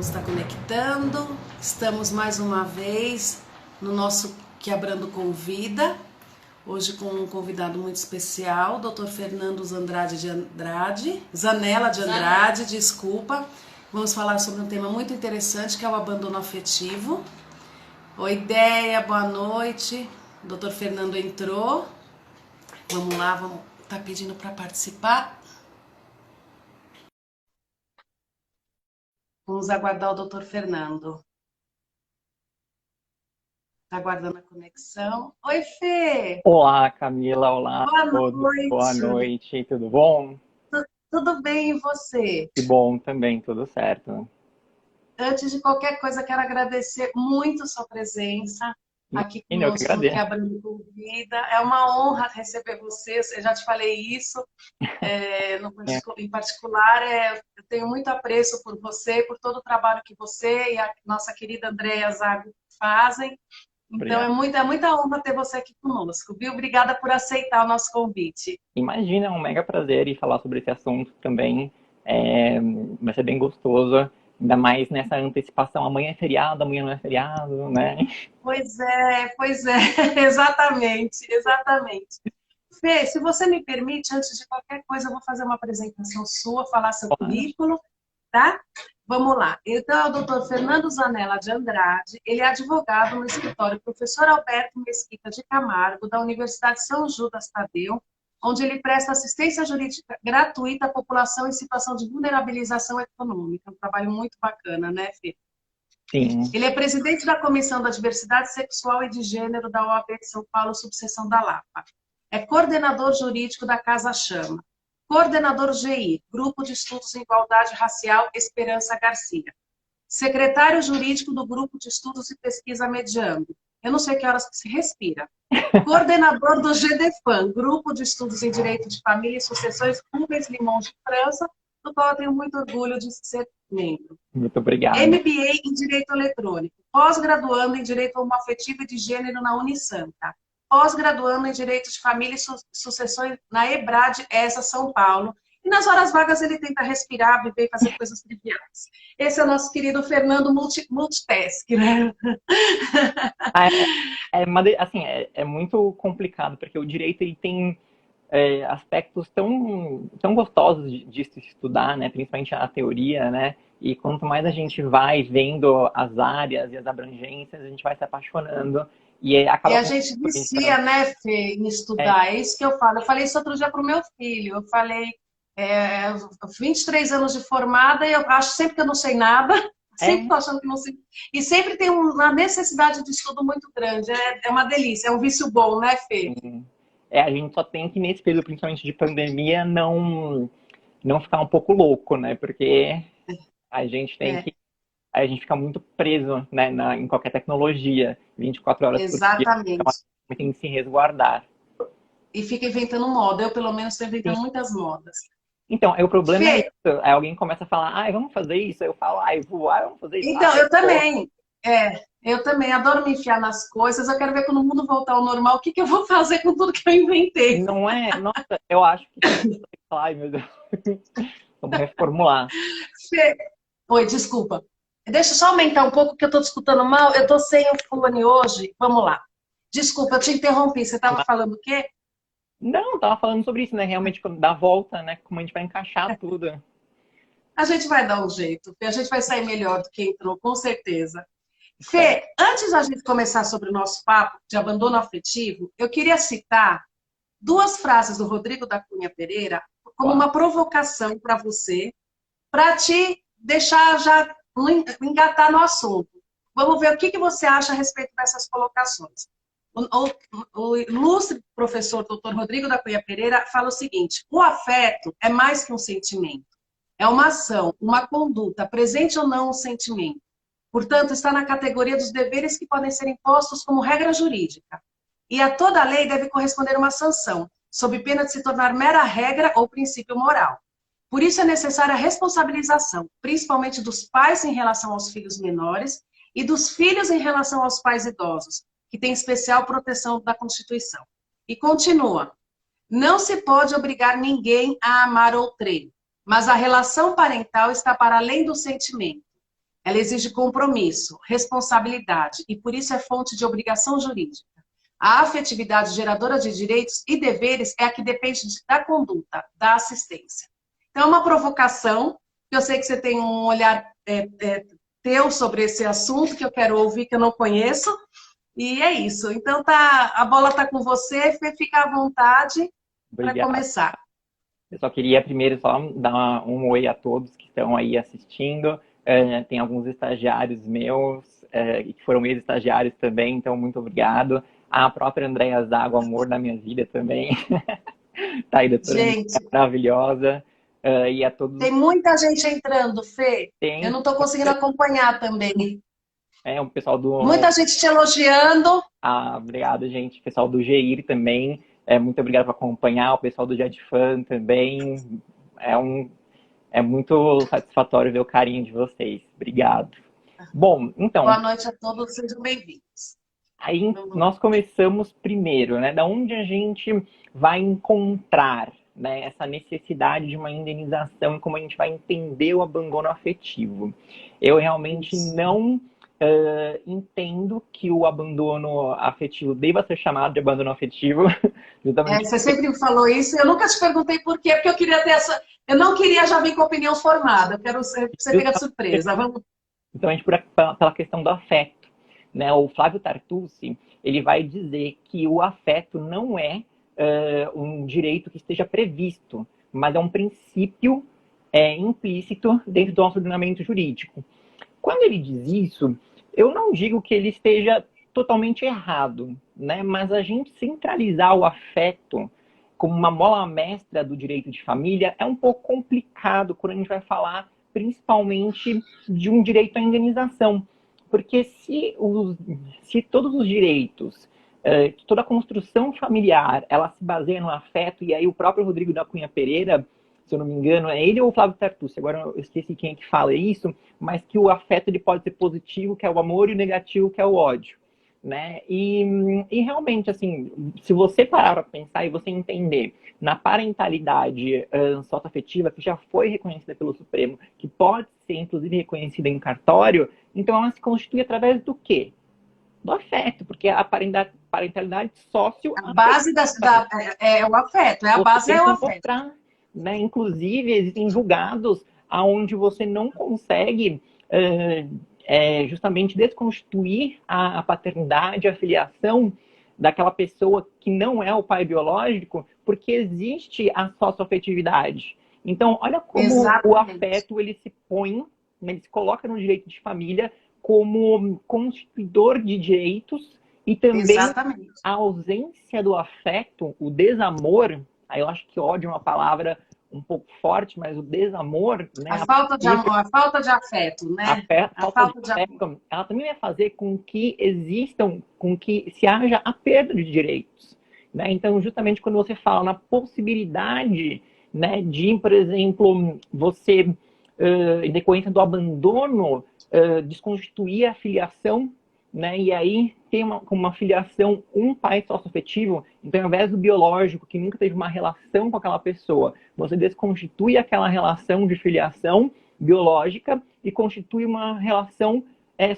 Vamos estar conectando. Estamos mais uma vez no nosso Quebrando Convida. Hoje com um convidado muito especial, Dr. Fernando Zanella de Andrade, desculpa. Vamos falar sobre um tema muito interessante que é o abandono afetivo. Oi, Ideia, boa noite. O Dr. Fernando entrou. Vamos lá, tá pedindo para participar. Vamos aguardar o Dr. Fernando. Está aguardando a conexão. Oi, Fê! Olá, Camila. Olá Boa a todos. Boa noite. noite. Tudo bom? Tudo bem, e você? Que bom também, tudo certo. Antes de qualquer coisa, quero agradecer muito sua presença aqui Imagina, eu que conosco no agradeço. Quebrando Convida. É uma honra receber você, eu já te falei isso. É, Em particular, eu tenho muito apreço por você, por todo o trabalho que você e a nossa querida Andréa Zago fazem. Então, obrigado. é muita honra ter você aqui conosco, viu? Obrigada por aceitar o nosso convite. Imagina, é um mega prazer e falar sobre esse assunto também. É, vai ser bem gostoso, ainda mais nessa antecipação. Amanhã é feriado, amanhã não é feriado, né? Pois é, exatamente, exatamente. Fê, se você me permite, antes de qualquer coisa, eu vou fazer uma apresentação sua, falar seu Claro. currículo, tá? Vamos lá. Então, é o doutor Fernando Zanella de Andrade, ele é advogado no escritório Professor Alberto Mesquita de Camargo, da Universidade São Judas Tadeu, onde ele presta assistência jurídica gratuita à população em situação de vulnerabilização econômica. Um trabalho muito bacana, né, Fê? Sim. Ele é presidente da Comissão da Diversidade Sexual e de Gênero da OAB de São Paulo, subseção da Lapa. É coordenador jurídico da Casa Chama. Coordenador GI, Grupo de Estudos em Igualdade Racial, Esperança Garcia. Secretário jurídico do Grupo de Estudos e Pesquisa Mediando. Eu não sei que horas que se respira. Coordenador do GDFAM, Grupo de Estudos em Direito de Família e Sucessões, Rubens Limões de França, do qual eu tenho muito orgulho de ser membro. Muito obrigado. MBA em Direito Eletrônico, pós-graduando em Direito Homoafetivo e de Gênero na Unisanta, pós-graduando em Direito de Família e Sucessões na EBRAD, ESA, São Paulo. E nas horas vagas ele tenta respirar, viver e fazer coisas triviais. Esse é o nosso querido Fernando Multitask, né? Ah, assim, é muito complicado, porque o direito ele tem aspectos tão gostosos de se estudar, né? Principalmente a teoria, né? E quanto mais a gente vai vendo as áreas e as abrangências, a gente vai se apaixonando e E acaba a com gente a gente para vicia, né, Fê, em é, estudar. É isso que eu falo. Eu falei isso outro dia para o meu filho. Eu falei, 23 anos de formada e eu acho sempre que eu não sei nada. Sempre é, estou achando que não sei. E sempre tem uma necessidade de estudo muito grande. É uma delícia, é um vício bom, né, Fê? assim, a gente só tem que nesse período, principalmente de pandemia, não ficar um pouco louco, né? Porque a gente tem É, que a gente fica muito preso, né, em qualquer tecnologia, 24 horas por dia. Então, a exatamente. gente tem que se resguardar. E fica inventando moda. Eu, pelo menos, estou inventando muitas modas. Então, aí o problema é Fê, isso. Aí alguém começa a falar, ai, vamos fazer isso. Aí eu falo, ai, vou, ai, vamos fazer isso. então, Ai, eu vou. também. Eu também adoro me enfiar nas coisas. Eu quero ver quando o mundo voltar ao normal, o que eu vou fazer com tudo que eu inventei. Não é? Nossa, eu acho que tem que... Ai, meu Deus. Vamos reformular. Fê, oi, desculpa. Deixa eu só aumentar um pouco, que eu estou te escutando mal. Eu estou sem o fone hoje. Vamos lá. Desculpa, eu te interrompi. Você estava falando o quê? Não, tava falando sobre isso, né? Realmente, quando dá a volta, né? Como a gente vai encaixar tudo. A gente vai dar um jeito. A gente vai sair melhor do que entrou, com certeza. Espero. Fê, antes da gente começar sobre o nosso papo de abandono afetivo, eu queria citar duas frases do Rodrigo da Cunha Pereira como Claro. uma provocação para você, para te deixar já engatar no assunto. Vamos ver o que você acha a respeito dessas colocações. O ilustre professor Dr. Rodrigo da Cunha Pereira fala o seguinte: o afeto é mais que um sentimento, é uma ação, uma conduta, presente ou não um sentimento. Portanto, está na categoria dos deveres que podem ser impostos como regra jurídica. E a toda lei deve corresponder uma sanção, sob pena de se tornar mera regra ou princípio moral. Por isso é necessária a responsabilização, principalmente dos pais em relação aos filhos menores e dos filhos em relação aos pais idosos, que têm especial proteção da Constituição. E continua: não se pode obrigar ninguém a amar outrem, mas a relação parental está para além do sentimento. ela exige compromisso, responsabilidade e por isso é fonte de obrigação jurídica. A afetividade geradora de direitos e deveres é a que depende da conduta, da assistência. Então, é uma provocação, eu sei que você tem um olhar teu sobre esse assunto, que eu quero ouvir, que eu não conheço, e é isso. Então, a bola está com você, Fê, fica à vontade para Obrigado. começar. Eu só queria primeiro só dar um oi a todos que estão aí assistindo. Tem alguns estagiários meus que foram ex-estagiários também, então muito obrigado. A própria Andréa Zago, amor da minha vida também. Tá aí, doutora Andréa, Gente, maravilhosa. E a todos tem muita gente entrando, Fê. Eu tem não estou conseguindo acompanhar também. o pessoal do... Muita gente te elogiando. obrigado, gente. O pessoal do GIR também. Muito obrigado por acompanhar. O pessoal do JetFan também. É muito satisfatório ver o carinho de vocês. Obrigado. Bom, Boa então, noite a todos, sejam bem-vindos. aí nós começamos primeiro, né? Da onde a gente vai encontrar, né, essa necessidade de uma indenização e como a gente vai entender o abandono afetivo. Eu realmente não entendo que o abandono afetivo deva ser chamado de abandono afetivo. Justamente Você sempre me falou isso, eu nunca te perguntei por quê, porque eu queria ter essa. Eu não queria já vir com a opinião formada, eu quero que você pegue a surpresa. Vamos. Justamente pela questão do afeto, né? O Flávio Tartucci, ele vai dizer que o afeto não é um direito que esteja previsto, mas é um princípio implícito dentro do nosso ordenamento jurídico. Quando ele diz isso, eu não digo que ele esteja totalmente errado, né? Mas a gente centralizar o afeto como uma mola mestra do direito de família é um pouco complicado quando a gente vai falar principalmente de um direito à indenização. Porque se todos os direitos, toda a construção familiar, ela se baseia no afeto, e aí o próprio Rodrigo da Cunha Pereira, se eu não me engano, é ele ou o Flávio Tartucci, agora eu esqueci quem é que fala isso, mas que o afeto ele pode ser positivo, que é o amor, e o negativo, que é o ódio. Né? E realmente, assim, se você parar para pensar e você entender na parentalidade socioafetiva, que já foi reconhecida pelo Supremo, que pode ser, inclusive, reconhecida em cartório, então ela se constitui através do quê? Do afeto, porque a parentalidade A base é o afeto, a você base tem é o que afeto. mostrar, né? Inclusive, existem julgados onde você não consegue justamente desconstituir a paternidade, a filiação daquela pessoa que não é o pai biológico, porque existe a socioafetividade. Então, olha como o Exatamente. afeto ele se põe, né, ele se coloca no direito de família como constituidor de direitos e também Exatamente. a ausência do afeto, o desamor, aí eu acho que ódio é uma palavra um pouco forte, mas o desamor, né, A falta de amor, a falta de afeto, né? A falta de falta de amor. afeto, ela também vai fazer com que existam, com que se haja a perda de direitos. Né? Então, justamente quando você fala na possibilidade, né, de, por exemplo, você, em decorrência do abandono, desconstituir a filiação, né, e aí ter uma filiação, um pai sócio-afetivo, então ao invés do biológico, que nunca teve uma relação com aquela pessoa, você desconstitui aquela relação de filiação biológica e constitui uma relação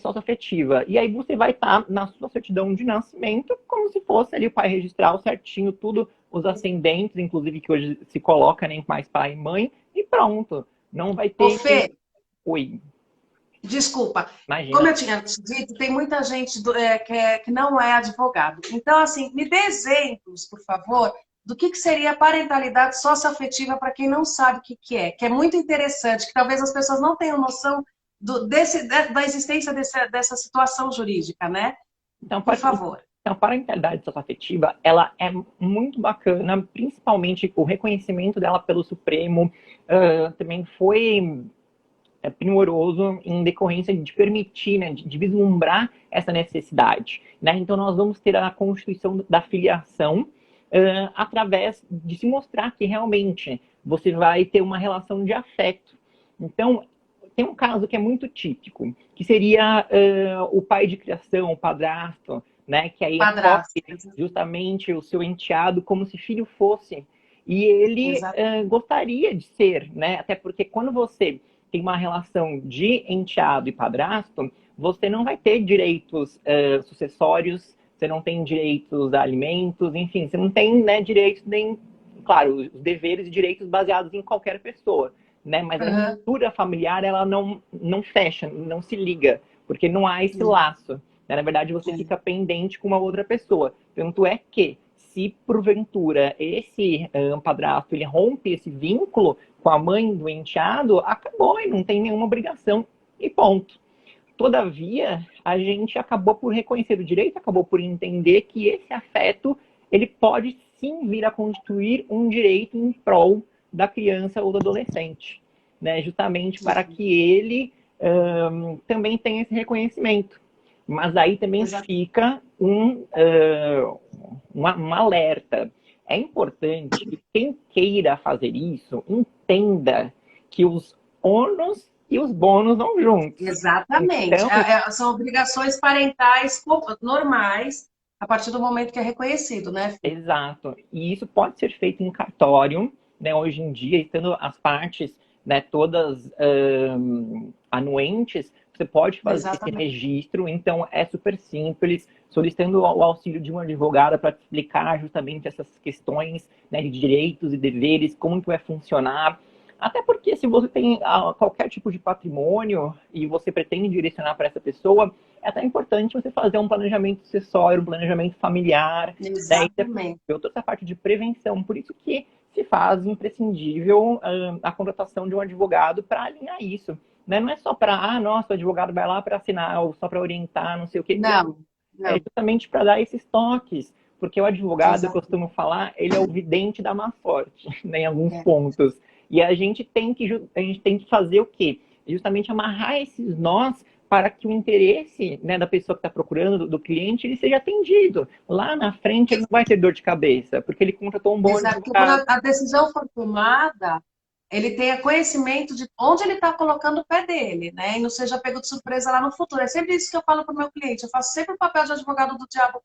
socioafetiva. E aí você vai estar na sua certidão de nascimento como se fosse ali o pai registral certinho, tudo, os ascendentes, inclusive que hoje se coloca nem mais pai e mãe, e pronto. Não vai Ô, ter... Fê, Oi, desculpa. Como imagina. eu tinha te dito, tem muita gente que não é advogado. Então, assim, me dê exemplos, por favor, do que seria a parentalidade socioafetiva para quem não sabe o que é muito interessante, que talvez as pessoas não tenham noção da existência dessa situação jurídica, né? Então, Por favor. a parentalidade socioafetiva, ela é muito bacana, principalmente o reconhecimento dela pelo Supremo também foi primoroso em decorrência de permitir, né, de vislumbrar essa necessidade. Né? Então, nós vamos ter a constituição da filiação através de se mostrar que realmente você vai ter uma relação de afeto. Então, tem um caso que é muito típico, que seria o pai de criação, o padrasto, né, que aí Padrasto. acolhe justamente o seu enteado como se filho fosse. E ele Exato. gostaria de ser, né? Até porque quando você tem uma relação de enteado e padrasto, você não vai ter direitos sucessórios, você não tem direitos a alimentos, enfim, você não tem, né, direitos nem, claro, os deveres e direitos baseados em qualquer pessoa, né? Mas a Aham. estrutura familiar, ela não fecha, não se liga, porque não há esse laço, né? Na verdade, você fica pendente com uma outra pessoa. Tanto é que, se porventura esse padrasto ele rompe esse vínculo com a mãe do enteado, acabou e não tem nenhuma obrigação e ponto. Todavia, a gente acabou por reconhecer o direito, acabou por entender que esse afeto ele pode sim vir a constituir um direito em prol da criança ou do adolescente, né? Justamente para que ele também tenha esse reconhecimento. Mas aí também Exato. fica um alerta. É importante que quem queira fazer isso entenda que os ônus e os bônus vão juntos. Exatamente. Então, São obrigações parentais normais a partir do momento que é reconhecido, né, Fih? exato. E isso pode ser feito em cartório, né? Hoje em dia, estando as partes, né, todas anuentes, você pode fazer esse Exatamente. registro. Então, é super simples, solicitando o auxílio de um advogado para te explicar justamente essas questões, né, de direitos e deveres, como que vai funcionar. Até porque se você tem qualquer tipo de patrimônio e você pretende direcionar para essa pessoa, é até importante você fazer um planejamento sucessório, um planejamento familiar, né? E Exatamente. toda essa parte de prevenção. Por isso que se faz imprescindível a contratação de um advogado para alinhar isso. Né? Não é só para, nossa, o advogado vai lá para assinar, ou só para orientar, não sei o quê. Não, É não. justamente para dar esses toques. Porque o advogado, eu Exatamente. costumo falar, ele é o vidente da má sorte, né, em alguns É. pontos. E a gente tem que fazer o quê? Justamente amarrar esses nós para que o interesse, né, da pessoa que está procurando, do cliente, ele seja atendido. Lá na frente ele não vai ter dor de cabeça, porque ele contratou um bom Exato, porque quando advogado. a decisão for tomada, ele tenha conhecimento de onde ele está colocando o pé dele, né? E não seja pego de surpresa lá no futuro. É sempre isso que eu falo para o meu cliente. Eu faço sempre o papel de advogado do diabo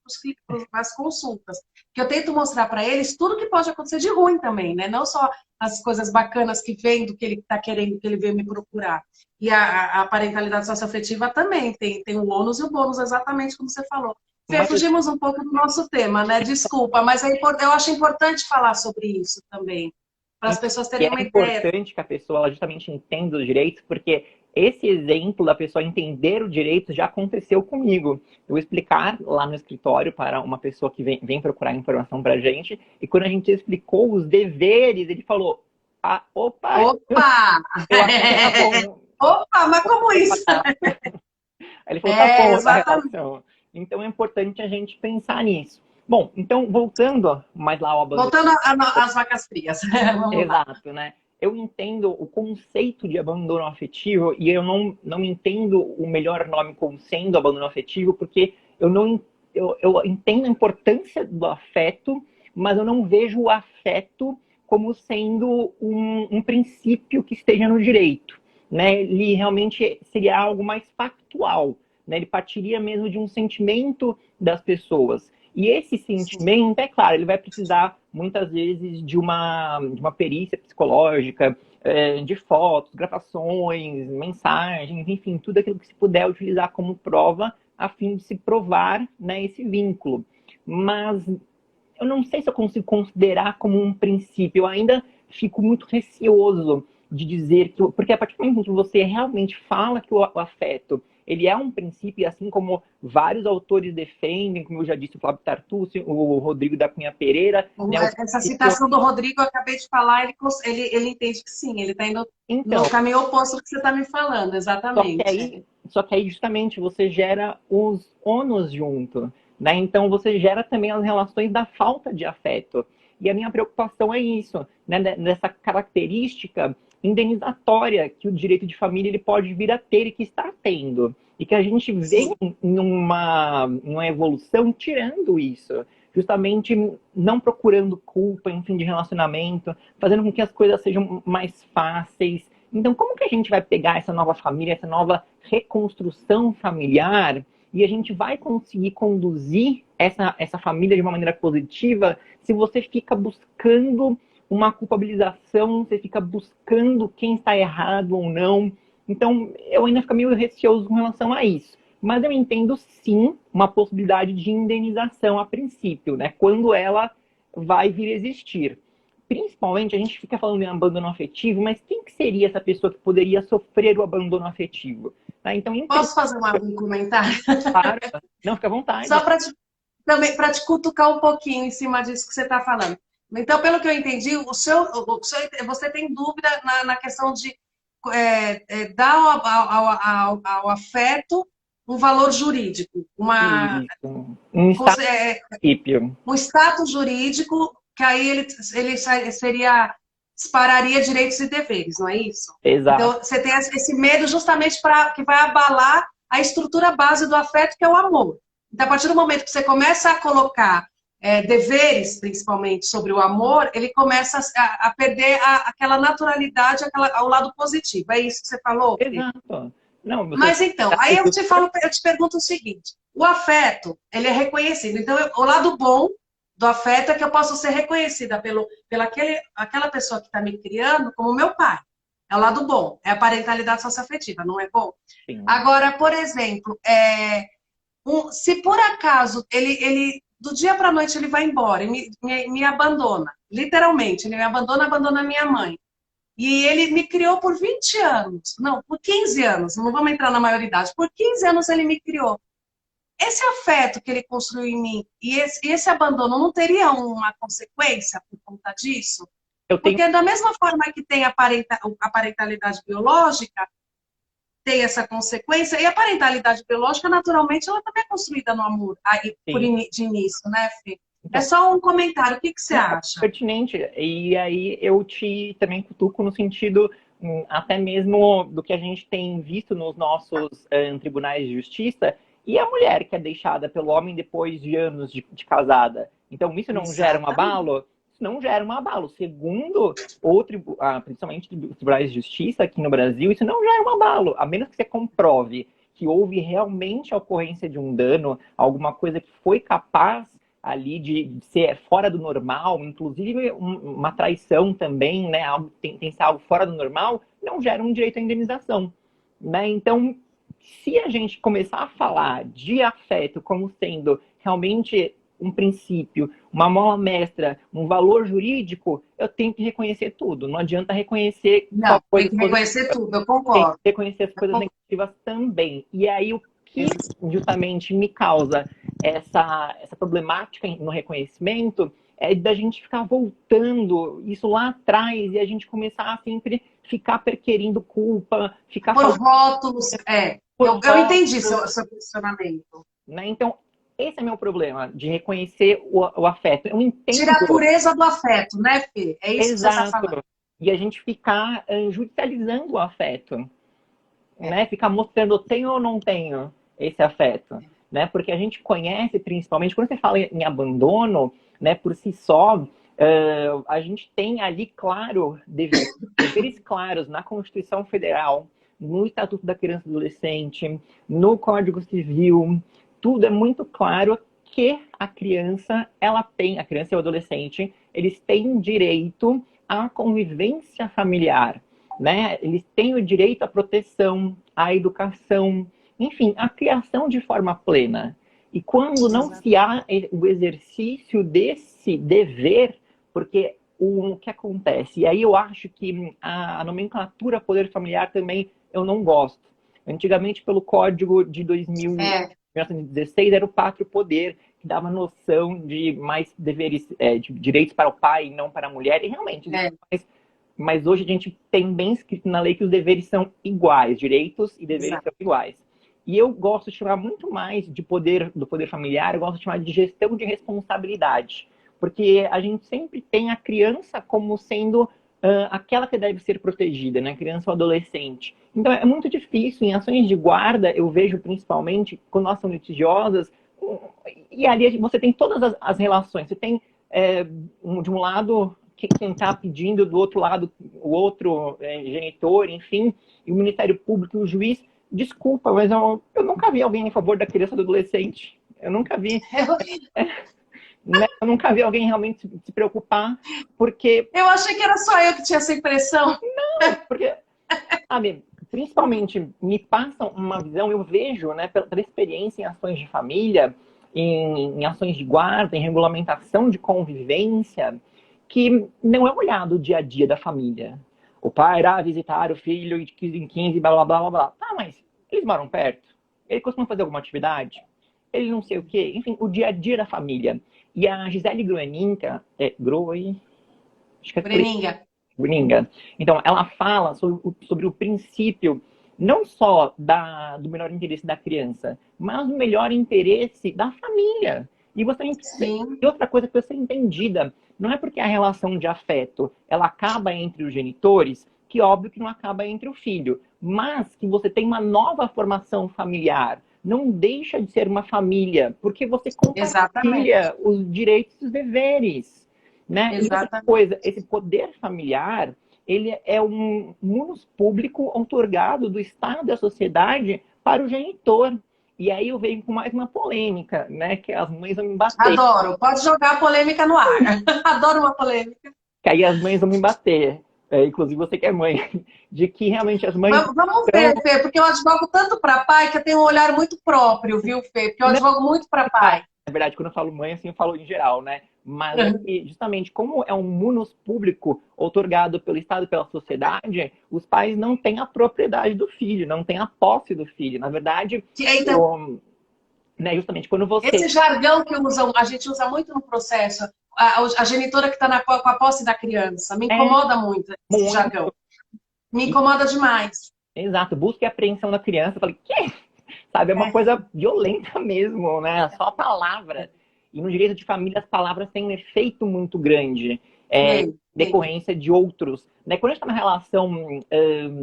para as consultas. Que eu tento mostrar para eles tudo que pode acontecer de ruim também, né? Não só as coisas bacanas que vem do que ele está querendo, que ele veio me procurar. E a parentalidade socioafetiva também tem o ônus e o bônus, exatamente como você falou. Fê, Mas fugimos um pouco do nosso tema, né? Desculpa, mas eu acho importante falar sobre isso também, para as pessoas E terem é uma ideia. importante que a pessoa ela justamente entenda os direitos, porque esse exemplo da pessoa entender o direito já aconteceu comigo. Eu vou explicar lá no escritório para uma pessoa que vem procurar informação para a gente, e quando a gente explicou os deveres, ele falou: opa, Opa! eu acho que tá bom. Opa, mas como isso? Aí ele falou: tá É, bom essa exatamente. relação. Então é importante a gente pensar nisso. Bom, então voltando mais lá ao abandono. Voltando às vacas frias. Vamos lá. Exato, né? Eu entendo o conceito de abandono afetivo e eu não entendo o melhor nome como sendo abandono afetivo, porque eu entendo a importância do afeto, mas eu não vejo o afeto como sendo um princípio que esteja no direito, né? Ele realmente seria algo mais factual, né? Ele partiria mesmo de um sentimento das pessoas. E esse Sim, sentimento, é claro, ele vai precisar muitas vezes de uma perícia psicológica, de fotos, gravações, mensagens, enfim, tudo aquilo que se puder utilizar como prova a fim de se provar, né, esse vínculo. Mas eu não sei se eu consigo considerar como um princípio. Eu ainda fico muito receoso de dizer que, porque a partir do momento que você realmente fala que o afeto ele é um princípio, assim como vários autores defendem, como eu já disse, o Flávio Tartucci, o Rodrigo da Cunha Pereira, né, o essa princípio. citação do Rodrigo, eu acabei de falar, ele entende que sim, ele está indo Então, no caminho oposto do que você está me falando, Só que exatamente. aí, só que aí justamente você gera os ônus junto, né? Então você gera também as relações da falta de afeto. E a minha preocupação é isso, né? Dessa característica indenizatória que o direito de família ele pode vir a ter e que está tendo. E que a gente vem Sim. numa evolução tirando isso. Justamente não procurando culpa, enfim, de relacionamento, fazendo com que as coisas sejam mais fáceis, então, como que a gente vai pegar essa nova família, essa nova reconstrução familiar, e a gente vai conseguir conduzir essa família de uma maneira positiva se você fica buscando uma culpabilização, você fica buscando quem está errado ou não. Então, eu ainda fico meio receoso com relação a isso. Mas eu entendo, sim, uma possibilidade de indenização a princípio, né? Quando ela vai vir a existir. Principalmente, a gente fica falando em abandono afetivo, mas quem que seria essa pessoa que poderia sofrer o abandono afetivo? Tá? Então, Posso fazer um comentário? claro, não, fica à Só vontade. para te cutucar um pouquinho em cima disso que você está falando. Então, pelo que eu entendi, você tem dúvida na questão de dar ao afeto um valor jurídico, Isso. Um estado é, de princípio. um status jurídico que aí ele dispararia direitos e deveres, não é isso? Então, Exato. você tem esse medo justamente para que vai abalar a estrutura base do afeto, que é o amor. Então, a partir do momento que você começa a colocar deveres, principalmente, sobre o amor, ele começa a perder aquela naturalidade, ao lado positivo. É isso que você falou, Fê? Exato. Não, você Mas então, aí eu te pergunto o seguinte: o afeto, ele é reconhecido. Então, o lado bom do afeto é que eu posso ser reconhecida pela aquela pessoa que está me criando como meu pai. É o lado bom, é a parentalidade socioafetiva, não é bom? sim. Agora, por exemplo, se por acaso ele do dia para a noite ele vai embora e me abandona, literalmente, ele me abandona a minha mãe. E ele me criou por 20 anos, não, por 15 anos, não vamos entrar na maioridade, por 15 anos ele me criou. Esse afeto que ele construiu em mim e esse abandono não teria uma consequência por conta disso? Eu tenho Porque da mesma forma que tem a parentalidade biológica, tem essa consequência, e a parentalidade biológica, naturalmente, ela também é construída no amor, aí, sim. de início, né, Fê? É Então, só um comentário, o que você não, é acha? pertinente. E aí eu te também cutuco no sentido até mesmo do que a gente tem visto nos nossos tribunais de justiça e a mulher que é deixada pelo homem depois de anos de casada. Então, isso não gera um Exatamente. abalo? Isso não gera um abalo. Segundo principalmente os tribunais de justiça aqui no Brasil, isso não gera um abalo, a menos que você comprove que houve realmente a ocorrência de um dano, alguma coisa que foi capaz ali de ser fora do normal, inclusive uma traição também, né? Algo tem que ser algo fora do normal, não gera um direito à indenização, né? Então, se a gente começar a falar de afeto como sendo realmente um princípio, uma mola mestra, um valor jurídico, eu tenho que reconhecer tudo. Não adianta reconhecer só Não, tem coisas que positivas, reconhecer tudo, eu tem que concordo. reconhecer as coisas negativas também. E aí, o que justamente me causa essa problemática no reconhecimento é da gente ficar voltando isso lá atrás e a gente começar a sempre ficar perquerindo culpa, ficar Por falando rótulos, por eu entendi volta, seu posicionamento. né? Então, esse é meu problema, de reconhecer o afeto. Eu Tira a entendo, pureza do afeto, né, Fê? É isso que você está falando. exato, e a gente ficar judicializando o afeto, É, né? Ficar mostrando tenho ou não tenho esse afeto, né? Porque a gente conhece principalmente quando você fala em abandono, né? Por si só, a gente tem ali claro deveres claros na Constituição Federal, no Estatuto da Criança e do Adolescente, no Código Civil, tudo é muito claro que a criança e o adolescente, eles têm direito à convivência familiar, né? Eles têm o direito à proteção, à educação, enfim, à criação de forma plena. E quando não se há o exercício desse dever, porque o que acontece? E aí eu acho que a nomenclatura poder familiar também eu não gosto. Antigamente, pelo Código de 1916, era o pátrio poder, que dava noção de mais deveres, de direitos para o pai e não para a mulher, e realmente, é, mas hoje a gente tem bem escrito na lei que os deveres são iguais, direitos e deveres exato. são iguais. E eu gosto de chamar muito mais do poder familiar, eu gosto de chamar de gestão de responsabilidade. Porque a gente sempre tem a criança como sendo aquela que deve ser protegida, né? Criança ou adolescente. Então é muito difícil, em ações de guarda, eu vejo principalmente, quando nós somos litigiosas, e ali você tem todas as relações. Você tem, de um lado, quem está pedindo, do outro lado, o outro genitor, enfim, e o Ministério Público e o juiz. Desculpa, mas eu nunca vi alguém em favor da criança e do adolescente. Eu nunca vi. né? Eu nunca vi alguém realmente se preocupar, porque, Eu achei que era só eu que tinha essa impressão. porque, sabe, principalmente me passam uma visão, eu vejo, né, pela experiência em ações de família, em ações de guarda, em regulamentação de convivência, que não é olhado o dia a dia da família. O pai irá visitar o filho de 15 em 15, blá, blá, blá, blá, blá. Tá, mas eles moram perto? Ele costuma fazer alguma atividade? Ele não sei o quê? Enfim, o dia a dia da família. E a Gisele Groeninka, Groe, acho que é por Breninga. Gringa. Então, ela fala sobre o princípio não só do melhor interesse da criança, mas do melhor interesse da família. E você Sim, e outra coisa que precisa ser entendida, não é porque a relação de afeto ela acaba entre os genitores, que óbvio que não acaba entre o filho, mas que você tem uma nova formação familiar. Não deixa de ser uma família, porque você exatamente. compartilha os direitos e os deveres, né? E outra Exatamente. coisa, esse poder familiar, ele é um munus público outorgado do Estado e da sociedade para o genitor. E aí eu venho com mais uma polêmica, né? Que as mães vão me bater. Adoro. Pode jogar a polêmica no ar. Adoro uma polêmica. Que aí as mães vão me bater. Inclusive você que é mãe. De que realmente as mães Vamos estão... ver, Fê, porque eu advogo tanto para pai que eu tenho um olhar muito próprio, viu, Fê? Porque eu Não, advogo muito para pai. na verdade, quando eu falo mãe, assim, eu falo em geral, né? Mas é que, justamente, como é um munus público outorgado pelo Estado e pela sociedade, os pais não têm a propriedade do filho, não têm a posse do filho. Na verdade, Então, né, justamente quando você... esse jargão que usam, a gente usa muito no processo, a genitora que está com a posse da criança, me É incomoda muito esse muito... jargão. Me incomoda demais. Exato, busca a apreensão da criança. Eu falei, quê? Sabe, é uma É, coisa violenta mesmo, né? Só a palavra. E no direito de família, as palavras têm um efeito muito grande, tem, tem. decorrência de outros. Né? Quando a gente está na relação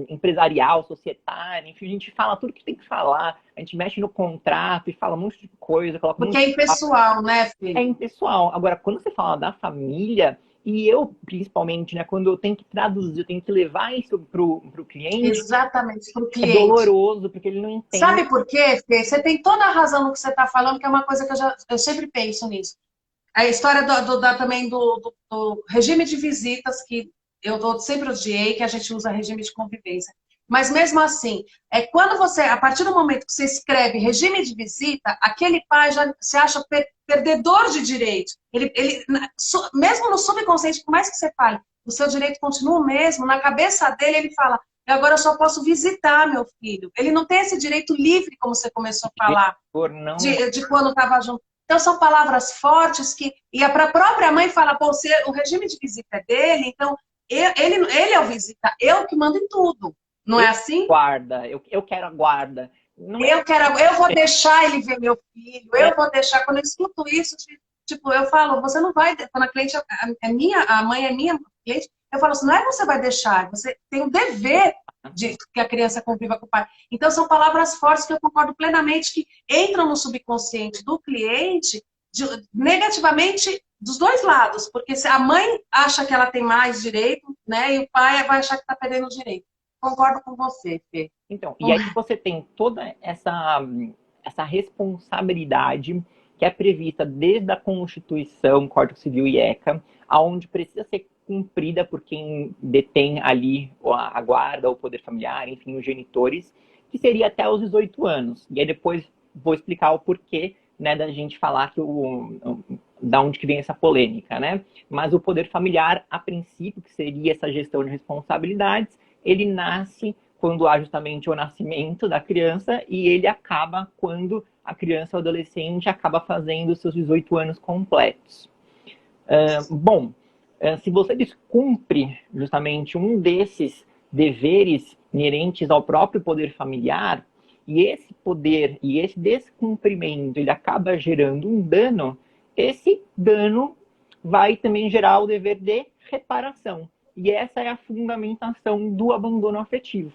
empresarial, societária, enfim, a gente fala tudo que tem que falar, a gente mexe no contrato e fala um monte de coisa, coloca um Porque monte é de impessoal, né, é Fê? impessoal. Agora, quando você fala da família, e eu, principalmente, né, quando eu tenho que traduzir, eu tenho que levar isso pro cliente, Exatamente, para o é cliente. doloroso, porque ele não entende. Sabe por quê, Fê? Você tem toda a razão no que você está falando, que é uma coisa que eu sempre penso nisso. A história também do regime de visitas, que sempre odiei, que a gente usa regime de convivência. Mas mesmo assim, quando você, a partir do momento que você escreve regime de visita, aquele pai já se acha perdedor de direito. Mesmo no subconsciente, por mais que você fale, o seu direito continua o mesmo, na cabeça dele ele fala, agora eu só posso visitar meu filho. Ele não tem esse direito livre, como você começou a falar, Por não. de quando estava junto. Então, são palavras fortes que. E a própria mãe fala: pô, o regime de visita é dele, então ele é o visita, eu que mando em tudo. Não Eu é assim? guarda, eu quero a guarda. Não é. Eu vou deixar ele ver meu filho, É, eu vou deixar. Quando eu escuto isso, tipo, eu falo: você não vai. Quando a cliente é minha, a mãe é minha cliente, eu falo assim: não é que você vai deixar, você tem o dever de que a criança conviva com o pai. Então, são palavras fortes que eu concordo plenamente que entram no subconsciente do cliente negativamente dos dois lados, porque se a mãe acha que ela tem mais direito, né, e o pai vai achar que está perdendo o direito. Concordo com você, Fê. então, e aí você tem toda essa responsabilidade que é prevista desde a Constituição, Código Civil e ECA, aonde precisa ser cumprida por quem detém ali a guarda, o poder familiar, enfim, os genitores, que seria até os 18 anos. E aí depois vou explicar o porquê, né, da gente falar da onde que vem essa polêmica, né? Mas o poder familiar, a princípio, que seria essa gestão de responsabilidades, ele nasce quando há justamente o nascimento da criança e ele acaba quando a criança ou adolescente acaba fazendo os seus 18 anos completos. Bom, se você descumpre justamente um desses deveres inerentes ao próprio poder familiar, e esse poder e esse descumprimento ele acaba gerando um dano, esse dano vai também gerar o dever de reparação. E essa é a fundamentação do abandono afetivo,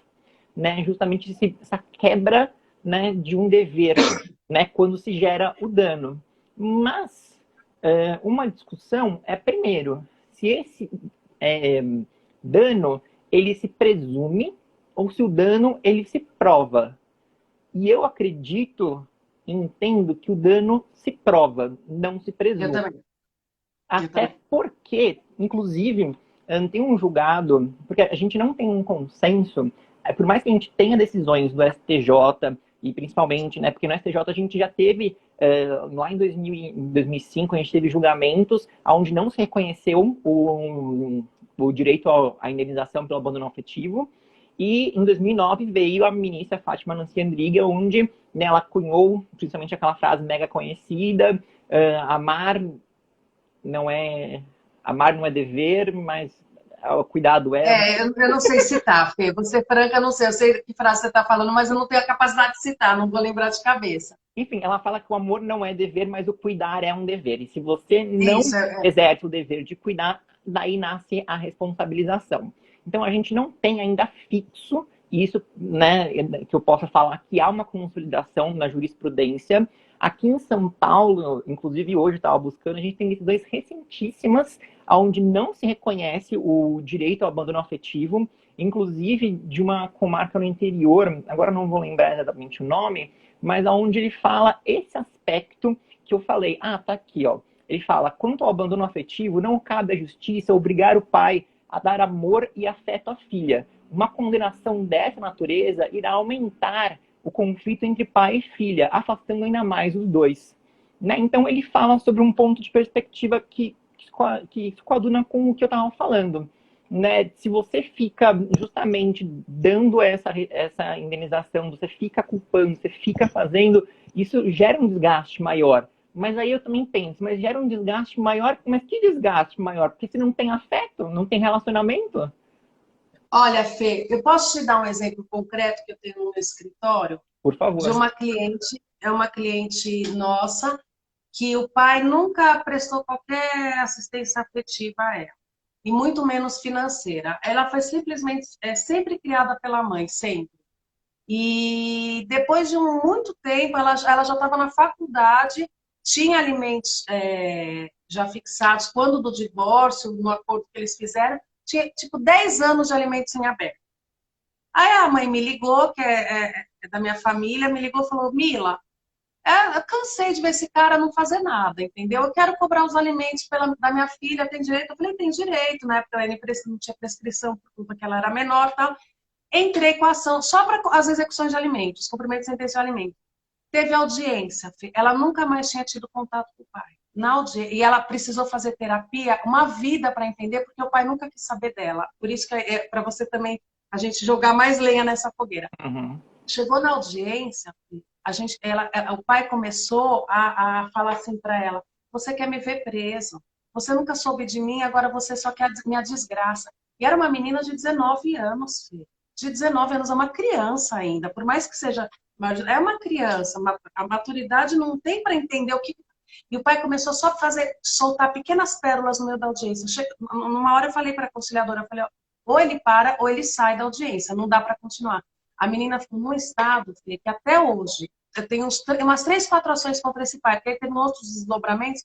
né? Justamente essa quebra, né, de um dever, né, quando se gera o dano. Mas uma discussão é, primeiro, se esse é, dano ele se presume ou se o dano ele se prova. E eu acredito, entendo que o dano se prova, não se Eu presume. também. Até porque, inclusive, tem um julgado, porque a gente não tem um consenso, por mais que a gente tenha decisões do STJ, e principalmente, né, porque no STJ a gente já teve, lá em 2005, a gente teve julgamentos onde não se reconheceu o direito à indenização pelo abandono afetivo, e em 2009 veio a ministra Fátima Nancy Andrighi, onde, né, ela cunhou principalmente aquela frase mega conhecida, amar não é dever, mas cuidado é. Eu não sei citar, Fê. Vou ser franca, eu não sei. Eu sei que frase você está falando, mas eu não tenho a capacidade de citar, não vou lembrar de cabeça. Enfim, ela fala que o amor não é dever, mas o cuidar é um dever. E se você não Isso, exerce o dever de cuidar, daí nasce a responsabilização. Então, a gente não tem ainda fixo isso, né, que eu possa falar que há uma consolidação na jurisprudência. Aqui em São Paulo, inclusive hoje estava buscando, a gente tem decisões recentíssimas onde não se reconhece o direito ao abandono afetivo, inclusive de uma comarca no interior, agora não vou lembrar exatamente o nome, mas onde ele fala esse aspecto que eu falei. Ah, tá aqui, ó. Ele fala, quanto ao abandono afetivo, não cabe à justiça obrigar o pai a dar amor e afeto à filha. Uma condenação dessa natureza irá aumentar o conflito entre pai e filha, afastando ainda mais os dois. Né? Então ele fala sobre um ponto de perspectiva que se coaduna com o que eu estava falando. Né? Se você fica justamente dando essa indenização, você fica culpando, você fica fazendo, isso gera um desgaste maior. Mas aí eu também penso, mas gera um desgaste maior, mas que desgaste maior? Porque se não tem afeto, não tem relacionamento. Olha, Fê, eu posso te dar um exemplo concreto que eu tenho no meu escritório? Por favor. De uma cliente nossa, que o pai nunca prestou qualquer assistência afetiva a ela, e muito menos financeira. Ela foi simplesmente sempre criada pela mãe, sempre. E depois de muito tempo, ela já estava na faculdade, tinha alimentos já fixados, quando do divórcio, no acordo que eles fizeram, tinha tipo 10 anos de alimentos em aberto. Aí a mãe me ligou, que é da minha família, me ligou e falou, Mila, eu cansei de ver esse cara não fazer nada, entendeu? Eu quero cobrar os alimentos da minha filha, tem direito? Eu falei, tem direito, né? Porque ela não tinha prescrição por conta que ela era menor e tal. Entrei com a ação só para as execuções de alimentos, cumprimento de sentença de alimentos. Teve audiência, ela nunca mais tinha tido contato com o pai. E ela precisou fazer terapia, uma vida para entender, porque o pai nunca quis saber dela. Por isso que é para você também, a gente jogar mais lenha nessa fogueira. Uhum. Chegou na audiência, o pai começou a falar assim para ela, você quer me ver preso, você nunca soube de mim, agora você só quer minha desgraça. E era uma menina de 19 anos, filho. De 19 anos, é uma criança ainda, por mais que seja, é uma criança, a maturidade não tem para entender o que... E o pai começou só a soltar pequenas pérolas no meio da audiência. Numa hora eu falei para a conciliadora, eu falei, ou ele para ou ele sai da audiência, não dá para continuar. A menina ficou num estado, filho, que até hoje, eu tenho umas 3, 4 ações contra esse pai, porque teve outros desdobramentos.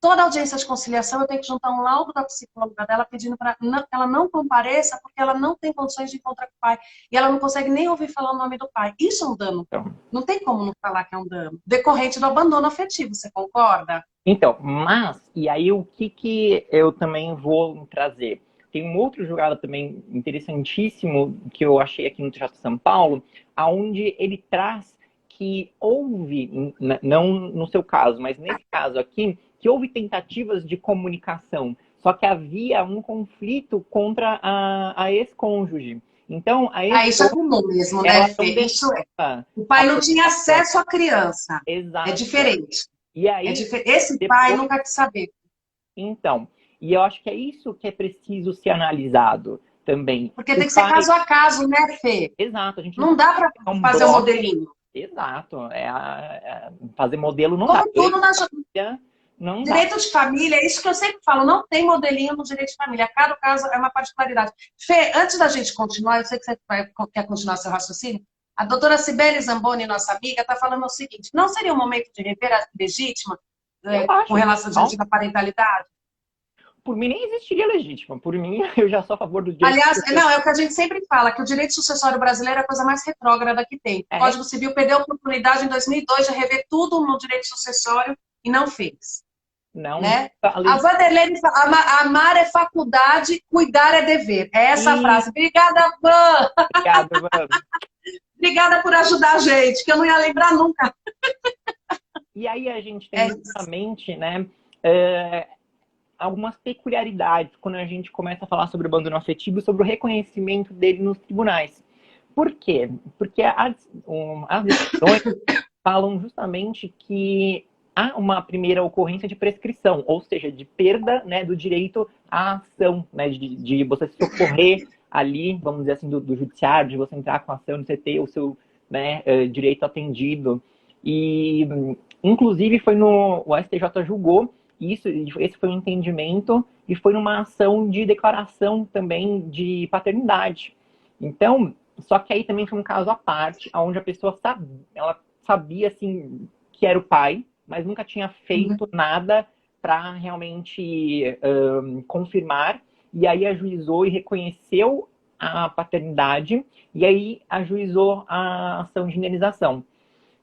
Toda audiência de conciliação eu tenho que juntar um laudo da psicóloga dela pedindo para que ela não compareça porque ela não tem condições de encontrar com o pai. E ela não consegue nem ouvir falar o nome do pai. Isso é um dano. Então, não tem como não falar que é um dano. Decorrente do abandono afetivo, você concorda? Então, e aí o que eu também vou trazer? Tem um outro julgado também interessantíssimo que eu achei aqui no TJ de São Paulo, aonde ele traz que houve, não no seu caso, mas nesse caso aqui, que houve tentativas de comunicação, só que havia um conflito contra a ex-cônjuge. Então, isso é comum mesmo, né, Fê? Isso é. O pai não tinha acesso à criança. Exato. É diferente. E aí, esse pai nunca quis saber. Então, e eu acho que é isso que é preciso ser analisado também. Porque tem que ser caso a caso, né, Fê? Exato. A gente não dá para fazer um modelinho. Exato. Fazer modelo não Como dá. tudo Não direito de família, é isso que eu sempre falo, não tem modelinho no direito de família. Cada caso é uma particularidade. Fê, antes da gente continuar, eu sei que você quer continuar seu raciocínio, a doutora Cibele Zamboni, nossa amiga, está falando o seguinte, não seria o momento de rever a legítima com relação à parentalidade? Por mim nem existiria legítima. Por mim, eu já sou a favor do direito. Aliás, não, é o que a gente sempre fala, que o direito sucessório brasileiro é a coisa mais retrógrada que tem. O Código Civil perdeu a oportunidade em 2002 de rever tudo no direito sucessório e não fez. Não, né? A além Vanderlei fala, amar é faculdade, cuidar é dever. É essa a frase. Obrigada, Van! obrigado, mano. Obrigada por ajudar a gente, que eu não ia lembrar nunca. E aí a gente É tem isso. justamente, né, é, algumas peculiaridades quando a gente começa a falar sobre o abandono afetivo e sobre o reconhecimento dele nos tribunais. Por quê? Porque as decisões falam justamente que há uma primeira ocorrência de prescrição, ou seja, de perda, né, do direito à ação, né, de você se socorrer ali, vamos dizer assim, do judiciário, de você entrar com a ação, de você ter o seu, né, direito atendido. E, inclusive, foi no o STJ julgou isso, esse foi um entendimento, e foi numa ação de declaração também de paternidade. Então, só que aí também foi um caso à parte, onde a pessoa ela sabia assim que era o pai, mas nunca tinha Uhum. feito nada para realmente confirmar. E aí ajuizou e reconheceu a paternidade, e aí ajuizou a ação de indenização.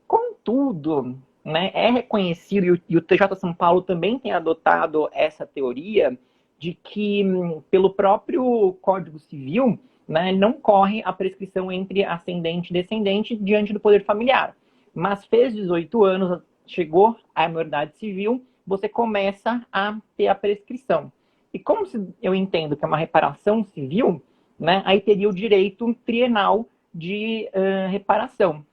Contudo, né, é reconhecido, e o TJ São Paulo também tem adotado essa teoria, de que, pelo próprio Código Civil, né, não corre a prescrição entre ascendente e descendente diante do poder familiar. Mas fez 18 anos, chegou à maioridade civil, você começa a ter a prescrição. E como eu entendo que é uma reparação civil, né, aí teria o direito trienal de reparação.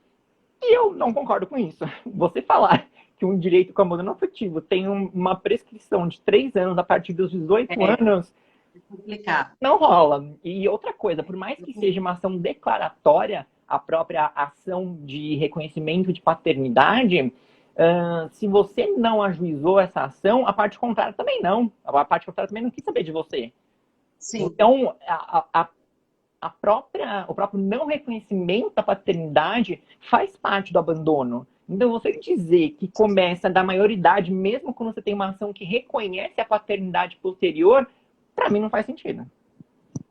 E eu não concordo com isso. Você falar que um direito com abandono afetivo tem uma prescrição de 3 anos a partir dos 18 É anos, complicado. não rola. E outra coisa, por mais que seja uma ação declaratória, a própria ação de reconhecimento de paternidade, se você não ajuizou essa ação, a parte contrária também não. A parte contrária também não quis saber de você. Sim. Então, o próprio não reconhecimento da paternidade faz parte do abandono. Então, você dizer que começa da maioridade, mesmo quando você tem uma ação que reconhece a paternidade posterior, para mim não faz sentido.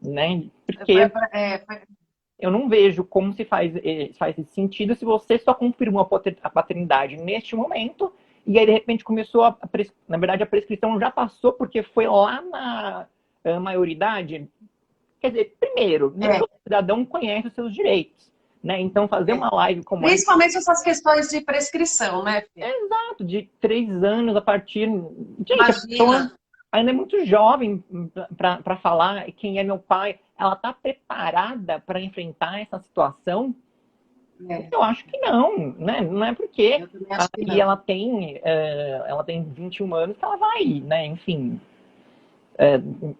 Né? Porque eu não vejo como faz esse sentido se você só confirmou a paternidade neste momento e aí, de repente, começou na verdade, a prescrição já passou porque foi lá na maioridade. Quer dizer, primeiro, nem é. todo cidadão conhece os seus direitos, né? Então, fazer É. uma live como essa, Principalmente essas questões de prescrição, né, Fê? exato, de 3 anos a partir. Gente, a Imagina. pessoa ainda é muito jovem para falar quem é meu pai. Ela está preparada para enfrentar essa situação? É. Eu acho que não, né? Não é porque Eu também acho que aí não. ela tem 21 anos que ela vai, né? Enfim,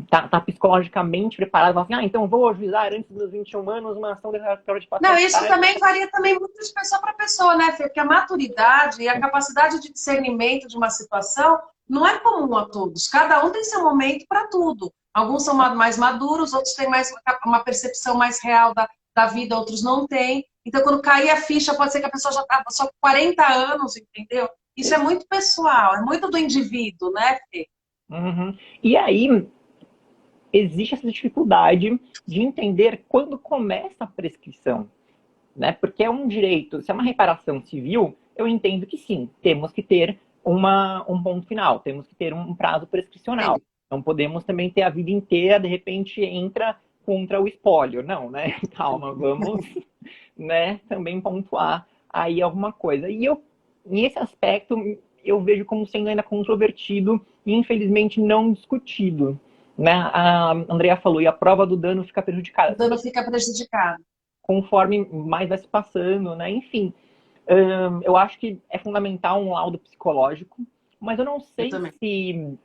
tá psicologicamente preparada, fala assim, então vou ajuizar antes dos 21 anos uma ação declaratória de Não, isso paternidade. também varia também muito de pessoa para pessoa, né, Fê? Porque a maturidade e a capacidade de discernimento de uma situação não é comum a todos. Cada um tem seu momento para tudo. Alguns são mais maduros, outros têm mais uma percepção mais real da vida, outros não têm. Então, quando cair a ficha, pode ser que a pessoa já está só com 40 anos, entendeu? Isso é muito pessoal, é muito do indivíduo, né, Fê? Uhum. E aí existe essa dificuldade de entender quando começa a prescrição, né? Porque é um direito, se é uma reparação civil, eu entendo que sim, temos que ter um ponto final, temos que ter um prazo prescricional. Entendi. Não podemos também ter a vida inteira, de repente entra contra o espólio. Não, né? Calma, vamos, né, também pontuar aí alguma coisa. E nesse aspecto, eu vejo como sendo ainda controvertido e, infelizmente, não discutido. Né? A Andrea falou, e a prova do dano fica O prejudicada. dano fica prejudicado. Conforme mais vai se passando, né? Enfim, eu acho que é fundamental um laudo psicológico, mas eu não Eu sei também. se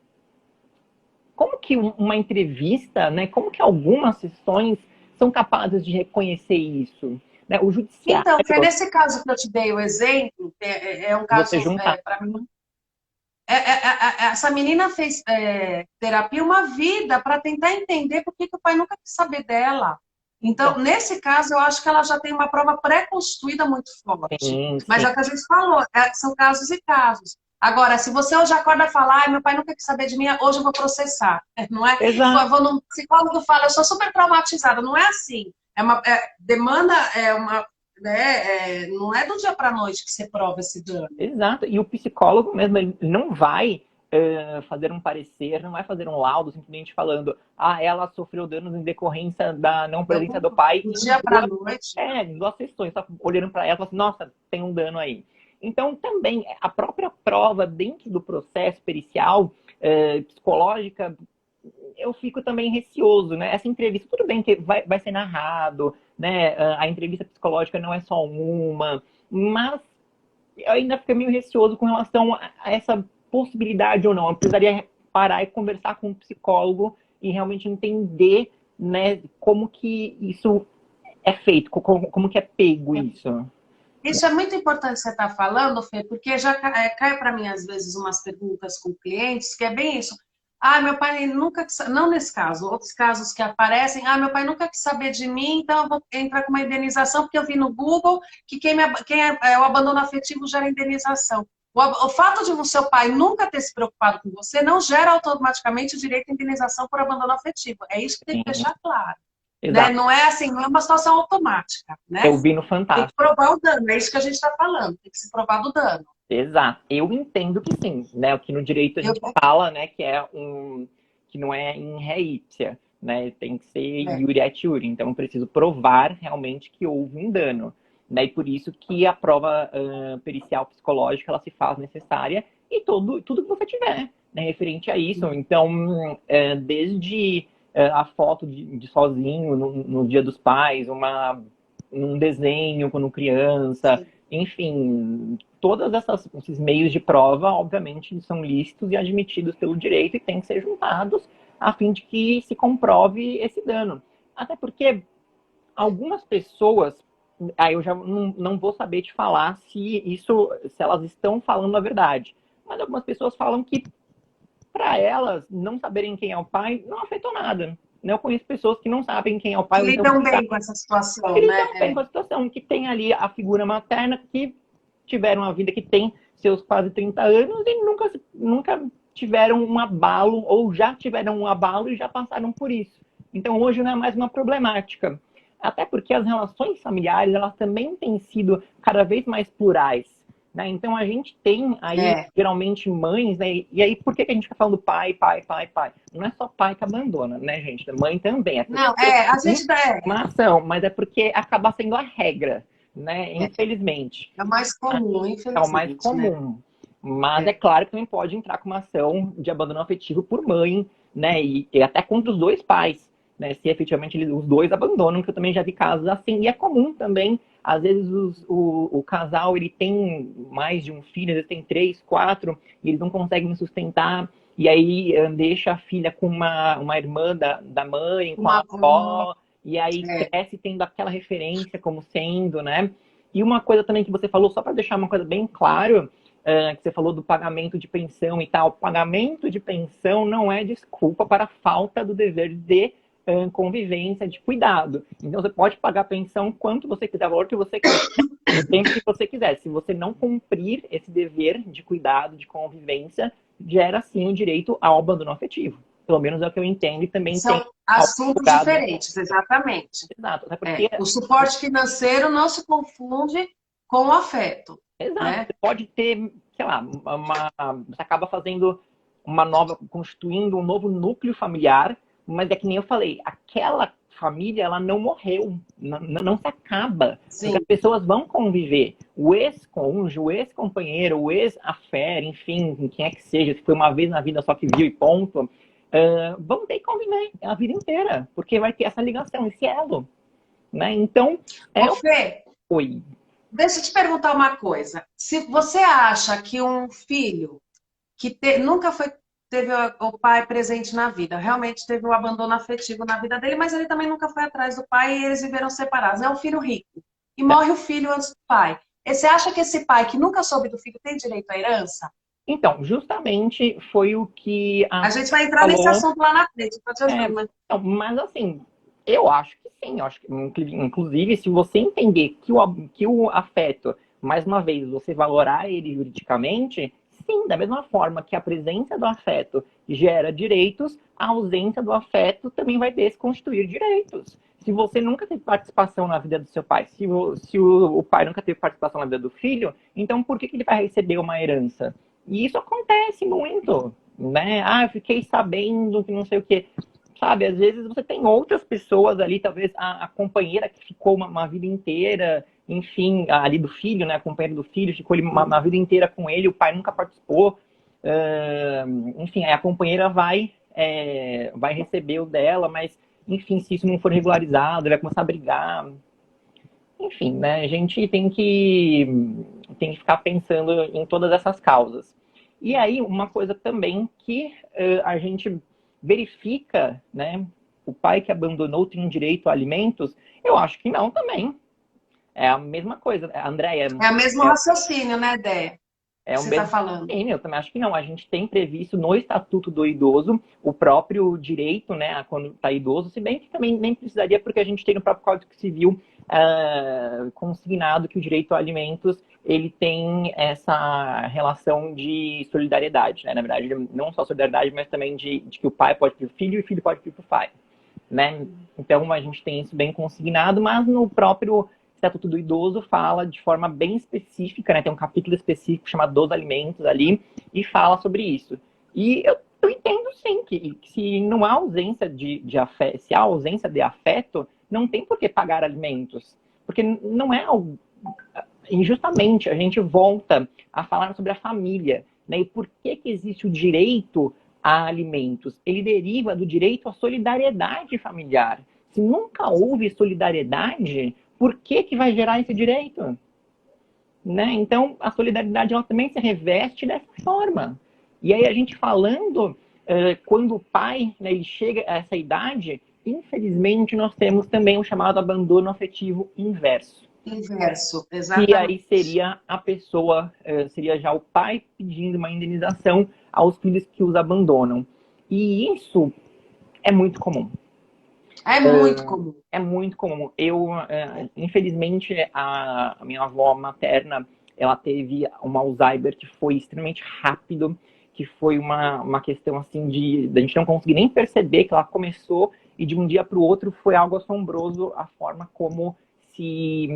como que uma entrevista, né? Como que algumas sessões são capazes de reconhecer isso, né? O judiciário, Então, Fê, nesse caso que eu te dei o exemplo, é um você caso, juntar, para mim, essa menina fez terapia uma vida para tentar entender por que o pai nunca quis saber dela. Então, nesse caso, eu acho que ela já tem uma prova pré-constituída muito forte. sim, Mas sim, é o que a gente falou, são casos e casos. Agora, se você hoje acorda e fala, meu pai nunca quis saber de mim, hoje eu vou processar, não é? exato. Quando um psicólogo fala, eu sou super traumatizada, não é assim. Demanda, não é do dia para a noite que você prova esse dano. Exato. E o psicólogo mesmo, ele não vai fazer um parecer, não é fazer um laudo simplesmente falando, ah, ela sofreu danos em decorrência da não presença do pai Do em dia para a noite. duas sessões, só olhando para ela e falando assim, nossa, tem um dano aí. Então, também, a própria prova dentro do processo pericial, psicológica, eu fico também receoso, né? Essa entrevista, tudo bem que vai ser narrado, né? A entrevista psicológica não é só uma, mas eu ainda fico meio receoso com relação a essa possibilidade ou não. Eu precisaria parar e conversar com um psicólogo e realmente entender, né, como que isso é feito, como que é pego isso. Isso é muito importante você estar falando, Fê, porque já cai para mim, às vezes, umas perguntas com clientes, que é bem isso. Ah, meu pai nunca quis, não nesse caso, outros casos que aparecem, ah, meu pai nunca quis saber de mim, então eu vou entrar com uma indenização, porque eu vi no Google que o abandono afetivo gera indenização. O fato de o seu pai nunca ter se preocupado com você não gera automaticamente o direito à indenização por abandono afetivo. É isso que tem que Sim, deixar claro. Né? exato. Não é assim, não é uma situação automática, né? Eu vi no Tem que Fantástico. provar o dano, é isso que a gente está falando, tem que se provar do dano. Exato. Eu entendo que sim, né? O que no direito a Eu, gente fala, né, que não é in rei ipsa, né? Tem que ser é, iure et iure. Então eu preciso provar realmente que houve um dano, né? E por isso que a prova pericial psicológica ela se faz necessária e tudo que você tiver, né, referente a isso. Então, desde a foto de sozinho no Dia dos Pais, um desenho quando criança, sim. enfim, todos esses meios de prova, obviamente, são lícitos e admitidos pelo direito e têm que ser juntados a fim de que se comprove esse dano. Até porque algumas pessoas, aí eu já não vou saber te falar se elas estão falando a verdade, mas algumas pessoas falam que para elas não saberem quem é o pai não afetou nada. Eu conheço pessoas que não sabem quem é o pai, Que ou então lidam bem com essa situação, eles né? não bem com a situação, que tem ali a figura materna, que tiveram a vida que tem seus quase 30 anos e nunca tiveram um abalo, ou já tiveram um abalo e já passaram por isso. Então hoje não é mais uma problemática. Até porque as relações familiares, elas também têm sido cada vez mais plurais. Né? Então a gente tem aí, É. geralmente, mães, né? E aí por que a gente fica falando pai, pai, pai, pai? Não é só pai que abandona, né, gente? Mãe também. É porque Não, a gente uma ação, mas é porque acaba sendo a regra, né? Infelizmente. é o mais comum, É o mais infelizmente, né? comum. Mas é É. claro que também pode entrar com uma ação de abandono afetivo por mãe, né? E até contra os dois pais, né? Se efetivamente os dois abandonam, que eu também já vi casos assim. E é comum também, às vezes o casal ele tem mais de um filho, às vezes tem três, quatro, e eles não conseguem sustentar. E aí deixa a filha com uma irmã da mãe, com a Uma avó, avó, e aí é, cresce tendo aquela referência como sendo, né? E uma coisa também que você falou, só para deixar uma coisa bem claro, que você falou do pagamento de pensão e tal. Pagamento de pensão não é desculpa para a falta do dever de convivência, de cuidado. Então você pode pagar pensão quanto você quiser, o valor que você quiser, no tempo que você quiser. Se você não cumprir esse dever de cuidado, de convivência, gera sim o direito ao abandono afetivo. Pelo menos é o que eu entendo, e também tem são assuntos advogado. diferentes, exatamente. Exato, até É. porque O suporte financeiro não se confunde com o afeto, exato, né? você pode ter, sei lá, você acaba fazendo constituindo um novo núcleo familiar, mas é que nem eu falei, aquela família, ela não morreu, não se acaba, porque Sim. as pessoas vão conviver. O ex-cônjuge, o ex-companheiro, o ex-affair, enfim, quem é que seja, se foi uma vez na vida só que viu e ponto, vão ter que conviver a vida inteira, porque vai ter essa ligação, esse elo, né? Então, Ô, é o Fê, foi. deixa eu te perguntar uma coisa. Se você acha que um filho que nunca teve o pai presente na vida, realmente teve o abandono afetivo na vida dele, mas ele também nunca foi atrás do pai e eles viveram separados. É um filho rico. E morre o filho antes do pai. E você acha que esse pai que nunca soube do filho tem direito à herança? Então, justamente foi o que a A gente vai entrar nesse falou. assunto lá na frente, estou te É, ajudando, mas então, mas assim, eu acho que sim. Eu acho que, inclusive, se você entender que o afeto, mais uma vez, você valorar ele juridicamente, sim, da mesma forma que a presença do afeto gera direitos, a ausência do afeto também vai desconstituir direitos. Se você nunca teve participação na vida do seu pai, se o pai nunca teve participação na vida do filho, então por que ele vai receber uma herança? E isso acontece muito, né? Ah, eu fiquei sabendo que não sei o quê. Sabe, às vezes você tem outras pessoas ali, talvez a companheira que ficou uma vida inteira, enfim, ali do filho, né? A companheira do filho ficou ali uma vida inteira com ele, o pai nunca participou. Enfim, aí a companheira vai receber o dela, mas, enfim, se isso não for regularizado, ele vai começar a brigar. Enfim, né? A gente tem que ficar pensando em todas essas causas. E aí, uma coisa também que a gente verifica, né? O pai que abandonou tem direito a alimentos? Eu acho que não também. É a mesma coisa. Andréia, É o mesmo raciocínio, né, Dé? é Que o você está mesmo. falando. Eu também acho que não. A gente tem previsto no Estatuto do Idoso o próprio direito, né, a quando está idoso, se bem que também nem precisaria, porque a gente tem no próprio Código Civil consignado que o direito a alimentos ele tem essa relação de solidariedade, né? Na verdade, não só solidariedade, mas também de que o pai pode pedir para o filho e o filho pode pedir para o pai, né? Então a gente tem isso bem consignado, mas no próprio Estatuto do Idoso fala de forma bem específica, né? Tem um capítulo específico chamado dos alimentos ali e fala sobre isso. E eu entendo sim que se não há ausência de afeto, se há ausência de afeto, não tem por que pagar alimentos, porque não é algo injustamente a gente volta a falar sobre a família, né? E por que existe o direito a alimentos? Ele deriva do direito à solidariedade familiar. Se nunca houve solidariedade, por que vai gerar esse direito? Né? Então, a solidariedade ela também se reveste dessa forma. E aí a gente falando, quando o pai, né, ele chega a essa idade, infelizmente nós temos também o chamado abandono afetivo inverso. Inverso, Que aí exatamente. seria a pessoa, seria já o pai pedindo uma indenização aos filhos que os abandonam. E isso é muito comum. É muito comum. É muito comum. Infelizmente, a minha avó materna, ela teve um Alzheimer que foi extremamente rápido, que foi uma questão assim de a gente não conseguir nem perceber que ela começou e de um dia para o outro foi algo assombroso a forma como se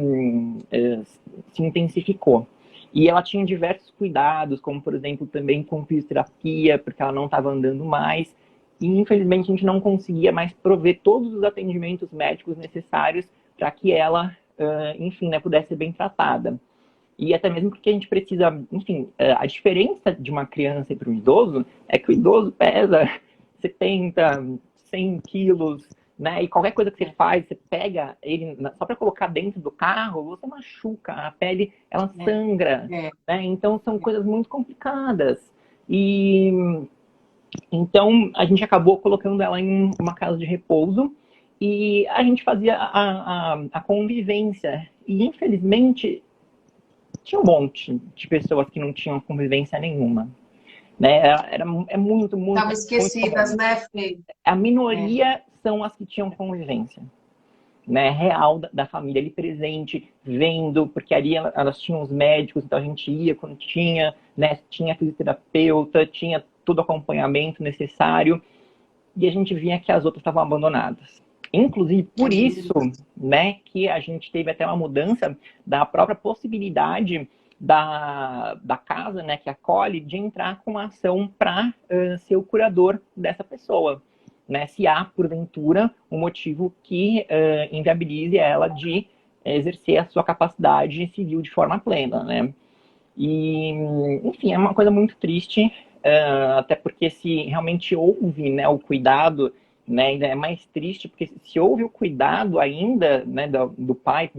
intensificou. E ela tinha diversos cuidados, como por exemplo também com fisioterapia, porque ela não estava andando mais. E infelizmente a gente não conseguia mais prover todos os atendimentos médicos necessários para que ela, enfim, né, pudesse ser bem tratada. E até mesmo porque a gente precisa, enfim, a diferença de uma criança para um idoso é que o idoso pesa 70, 100 quilos, né? E qualquer coisa que você faz, você pega ele, só para colocar dentro do carro, você machuca, a pele, ela sangra, É, né? Então são coisas muito complicadas. E então, a gente acabou colocando ela em uma casa de repouso e a gente fazia a convivência. E, infelizmente, tinha um monte de pessoas que não tinham convivência nenhuma. Né? É muito, muito, estavam muito esquecidas, comum. né, Fê? A É, minoria são as que tinham convivência. Né, real da família ali presente, vendo, porque ali elas tinham os médicos, então a gente ia quando tinha, né, tinha fisioterapeuta, tinha todo o acompanhamento necessário, e a gente via que as outras estavam abandonadas. Inclusive, é por isso, duro. né, que a gente teve até uma mudança da própria possibilidade da casa, né, que acolhe, de entrar com uma ação para ser o curador dessa pessoa. Né, se há, porventura, um motivo que inviabilize ela de exercer a sua capacidade civil de forma plena, né? E, enfim, é uma coisa muito triste, até porque se realmente houve, né, o cuidado, né, ainda é mais triste, porque se houve o cuidado ainda, né, do pai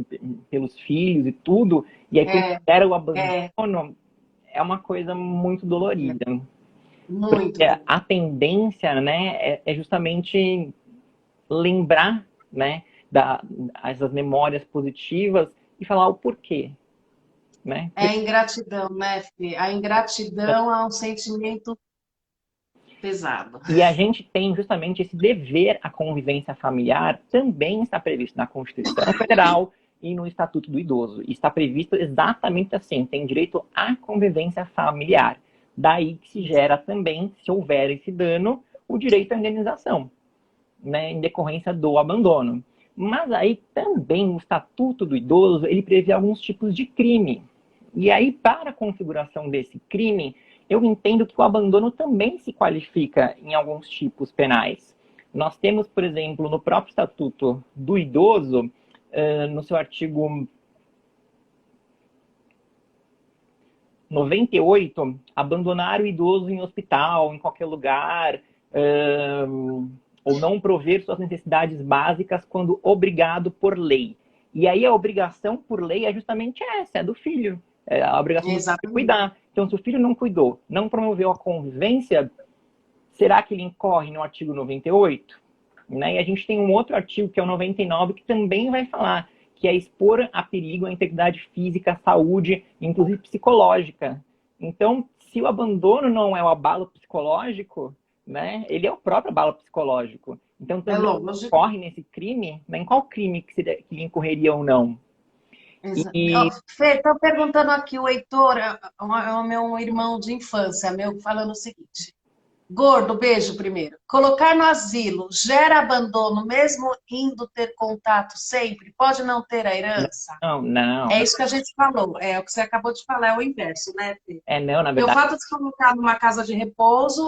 pelos filhos e tudo, e aí quando É, era o é, abandono, é uma coisa muito é dolorida. muito Porque duro. a tendência, né, é justamente lembrar, né, essas memórias positivas e falar o porquê, né? É a ingratidão, né, Fê? A ingratidão é um sentimento pesado. E a gente tem justamente esse dever à convivência familiar, também está previsto na Constituição Federal e no Estatuto do Idoso. E está previsto exatamente assim, tem direito à convivência familiar. Daí que se gera também, se houver esse dano, o direito à indenização, né, em decorrência do abandono. Mas aí também o Estatuto do Idoso, ele prevê alguns tipos de crime. E aí, para a configuração desse crime, eu entendo que o abandono também se qualifica em alguns tipos penais. Nós temos, por exemplo, no próprio Estatuto do Idoso, no seu artigo 98, abandonar o idoso em hospital, em qualquer lugar, ou não prover suas necessidades básicas quando obrigado por lei. E aí a obrigação por lei é justamente essa, é do filho. É a obrigação do filho de cuidar. Então, se o filho não cuidou, não promoveu a convivência, será que ele incorre no artigo 98? Né? E a gente tem um outro artigo, que é o 99, que também vai falar que é expor a perigo a integridade física, a saúde, inclusive psicológica. Então, se o abandono não é o abalo psicológico, né, ele é o próprio abalo psicológico. Então, também corre nesse crime, né, em qual crime que ele incorreria ou não? Fê, tá perguntando aqui, o Heitor, é o meu irmão de infância, falando o seguinte: Gordo, beijo primeiro. Colocar no asilo gera abandono, mesmo indo ter contato sempre? Pode não ter a herança? Não. É isso que a gente falou, é o que você acabou de falar, é o inverso, né, Fê? Não, na verdade. Porque o fato de se colocar numa casa de repouso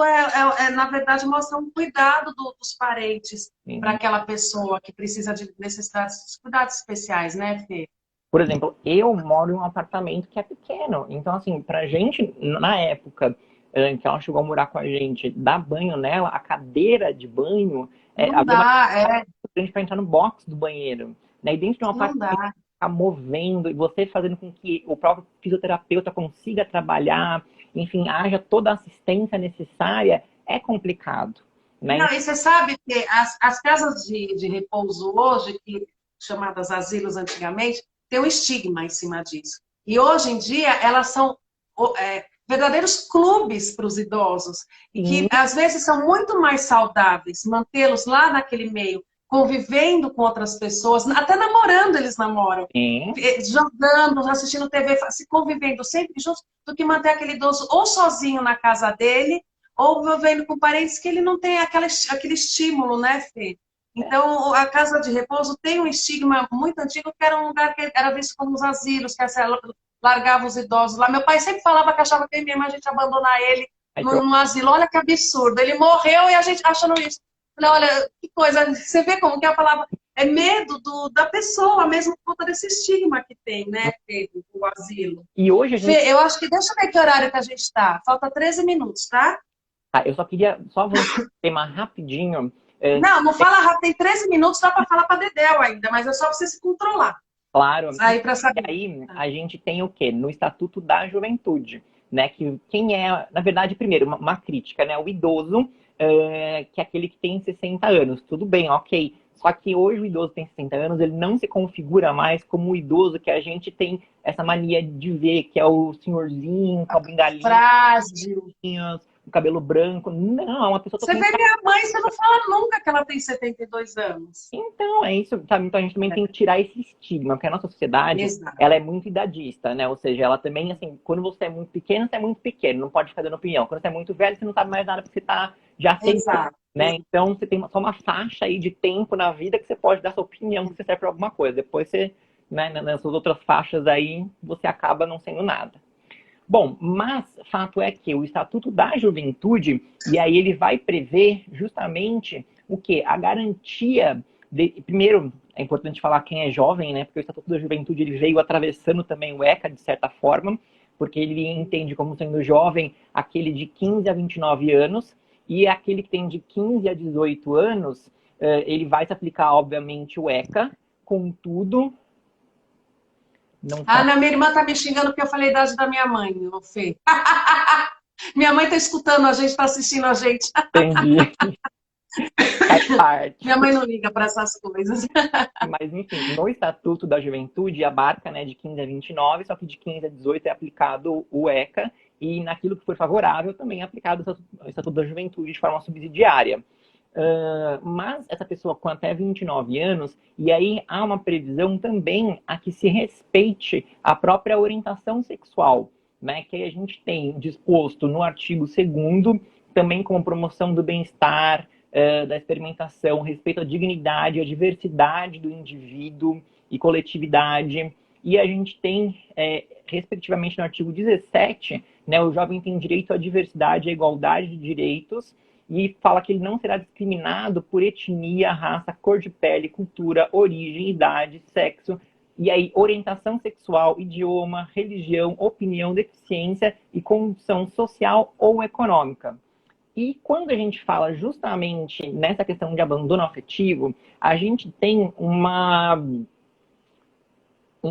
na verdade, mostra um cuidado dos parentes para aquela pessoa que precisa de necessidades, cuidados especiais, né, Fê? Por exemplo, eu moro em um apartamento que é pequeno. Então, assim, pra gente, na época que ela chegou a morar com a gente, dar banho nela, a cadeira de banho... Não dá, a gente vai entrar no box do banheiro. Né? E dentro de um apartamento, ficar movendo, e você fazendo com que o próprio fisioterapeuta consiga trabalhar, enfim, haja toda a assistência necessária, é complicado. Né? Não, e você sabe que as casas de repouso hoje, chamadas asilos antigamente, tem um estigma em cima disso. E hoje em dia elas são verdadeiros clubes para os idosos, e que às vezes são muito mais saudáveis mantê-los lá naquele meio, convivendo com outras pessoas, até namorando eles namoram, jogando, assistindo TV, se convivendo sempre juntos, do que manter aquele idoso ou sozinho na casa dele, ou vivendo com parentes que ele não tem aquele estímulo, né, Fê? Então, a casa de repouso tem um estigma muito antigo, que era um lugar que era visto como os asilos, que largava os idosos lá. Meu pai sempre falava que achava que eu e minha irmã a gente ia abandonar ele num asilo. Olha que absurdo. Ele morreu e a gente achando isso. Falei, olha, que coisa. Você vê como que eu falava? É medo da pessoa mesmo, por conta desse estigma que tem, né, Pedro, o asilo. E hoje a gente... Fê, eu acho que... Deixa eu ver que horário que a gente está. Falta 13 minutos, tá? Eu só queria... Só vou tema rapidinho... Não fala rápido, tem 13 minutos, dá para falar para Dedéu ainda, mas é só você se controlar. Claro. Aí para saber. E aí a gente tem o quê? No Estatuto da Juventude, né? Que quem é, na verdade, primeiro, uma crítica, né? O idoso, que é aquele que tem 60 anos. Tudo bem, ok. Só que hoje o idoso tem 60 anos, ele não se configura mais como o idoso que a gente tem essa mania de ver, que é o senhorzinho com a bengalinha, frágil, o cabelo branco. Não, é uma pessoa... Você vê minha mãe, você não fala nunca que ela tem 72 anos. Então, é isso, sabe? Então a gente também tem que tirar esse estigma, porque a nossa sociedade, ela é muito idadista, né? Ou seja, ela também, assim, quando você é muito pequeno, você é muito pequeno, não pode ficar dando opinião. Quando você é muito velho, você não sabe mais nada, porque você tá já sempre, né? Então, você tem só uma faixa aí de tempo na vida que você pode dar sua opinião, que você serve para alguma coisa. Depois você, né, nessas outras faixas aí, você acaba não sendo nada. Bom, mas fato é que o Estatuto da Juventude, e aí ele vai prever justamente o quê? A garantia primeiro, é importante falar quem é jovem, né? Porque o Estatuto da Juventude ele veio atravessando também o ECA, de certa forma, porque ele entende como sendo jovem aquele de 15 a 29 anos, e aquele que tem de 15 a 18 anos, ele vai se aplicar, obviamente, o ECA, contudo... minha irmã tá me xingando porque eu falei a idade da minha mãe, Fê. Minha mãe tá escutando a gente, tá assistindo a gente. Entendi. Faz parte. Minha mãe não liga para essas coisas. Mas, enfim, no Estatuto da Juventude abarca, né, de 15 a 29, só que de 15 a 18 é aplicado o ECA, e naquilo que for favorável também é aplicado o Estatuto da Juventude de forma subsidiária. Mas essa pessoa com até 29 anos, e aí há uma previsão também a que se respeite a própria orientação sexual, né, que a gente tem disposto no artigo 2º, também como promoção do bem-estar, da experimentação, respeito à dignidade, à diversidade do indivíduo e coletividade. E a gente tem, respectivamente, no artigo 17, né? O jovem tem direito à diversidade, à igualdade de direitos, e fala que ele não será discriminado por etnia, raça, cor de pele, cultura, origem, idade, sexo, e aí orientação sexual, idioma, religião, opinião, deficiência e condição social ou econômica. E quando a gente fala justamente nessa questão de abandono afetivo, a gente tem um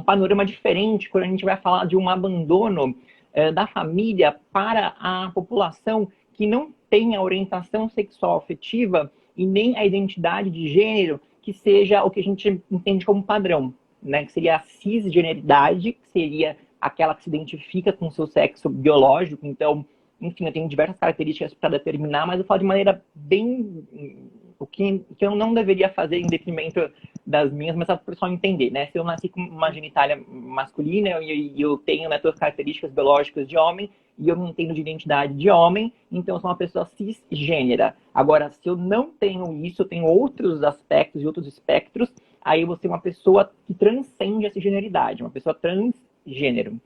panorama diferente quando a gente vai falar de um abandono da família para a população que não tem a orientação sexual afetiva e nem a identidade de gênero que seja o que a gente entende como padrão, né? Que seria a cisgeneridade, que seria aquela que se identifica com o seu sexo biológico. Então, enfim, eu tenho diversas características para determinar, mas eu falo de maneira bem... O que eu não deveria fazer em detrimento das minhas, mas para o pessoal entender, né? Se eu nasci com uma genitália masculina e eu tenho, né, todas as características biológicas de homem, e eu me entendo de identidade de homem, então eu sou uma pessoa cisgênera. Agora, se eu não tenho isso, eu tenho outros aspectos e outros espectros, aí eu vou ser uma pessoa que transcende a cisgeneridade, uma pessoa transgênero.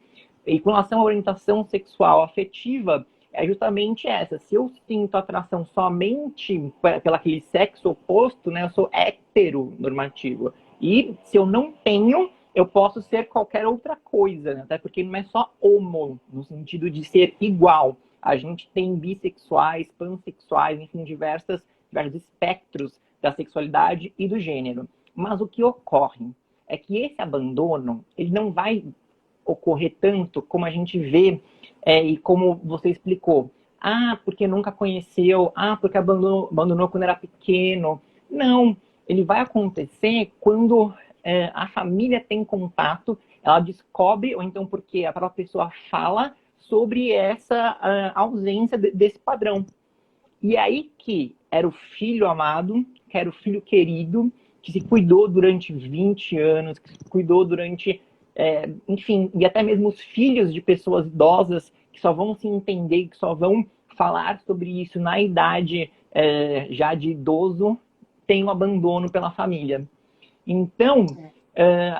E com relação à orientação sexual afetiva, é justamente essa. Se eu sinto atração somente pelo aquele sexo oposto, né, eu sou heteronormativo. E se eu não tenho, eu posso ser qualquer outra coisa, né? Até porque não é só homo, no sentido de ser igual. A gente tem bissexuais, pansexuais, enfim, diversos espectros da sexualidade e do gênero. Mas o que ocorre é que esse abandono, ele não vai ocorrer tanto como a gente vê e como você explicou. Ah, porque nunca conheceu. Ah, porque abandonou quando era pequeno. Não, ele vai acontecer quando a família tem contato, ela descobre, ou então porque a própria pessoa fala sobre essa ausência desse padrão. E aí que era o filho amado, que era o filho querido, que se cuidou durante 20 anos, que se cuidou durante... enfim, e até mesmo os filhos de pessoas idosas que só vão se entender, que só vão falar sobre isso na idade já de idoso, tem um abandono pela família. Então,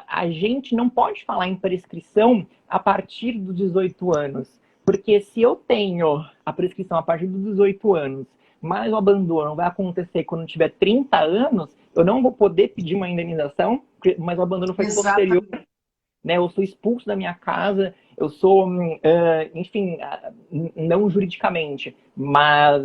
a gente não pode falar em prescrição a partir dos 18 anos, porque se eu tenho a prescrição a partir dos 18 anos, mas o abandono vai acontecer quando eu tiver 30 anos, eu não vou poder pedir uma indenização, mas o abandono foi posterior, né? Eu sou expulso da minha casa, eu sou, enfim, não juridicamente, mas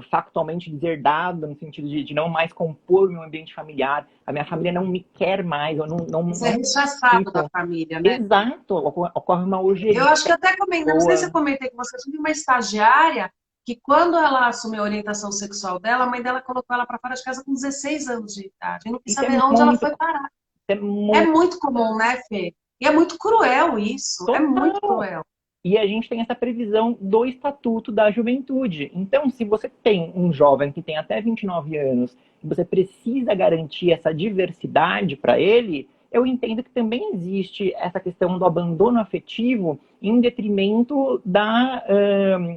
factualmente deserdado, no sentido de não mais compor o meu ambiente familiar, a minha família não me quer mais, eu Você é rechaçado da família, né? Exato, ocorre uma ojeriza. Eu acho que até comentei, não sei se eu comentei com você, eu tive uma estagiária que quando ela assumiu a orientação sexual dela, a mãe dela colocou ela para fora de casa com 16 anos de idade. Eu não quis saber onde ela foi parar. É muito comum, né, Fê? E é muito cruel isso. Total. É muito cruel. E a gente tem essa previsão do Estatuto da Juventude. Então, se você tem um jovem que tem até 29 anos e você precisa garantir essa diversidade para ele, eu entendo que também existe essa questão do abandono afetivo em detrimento da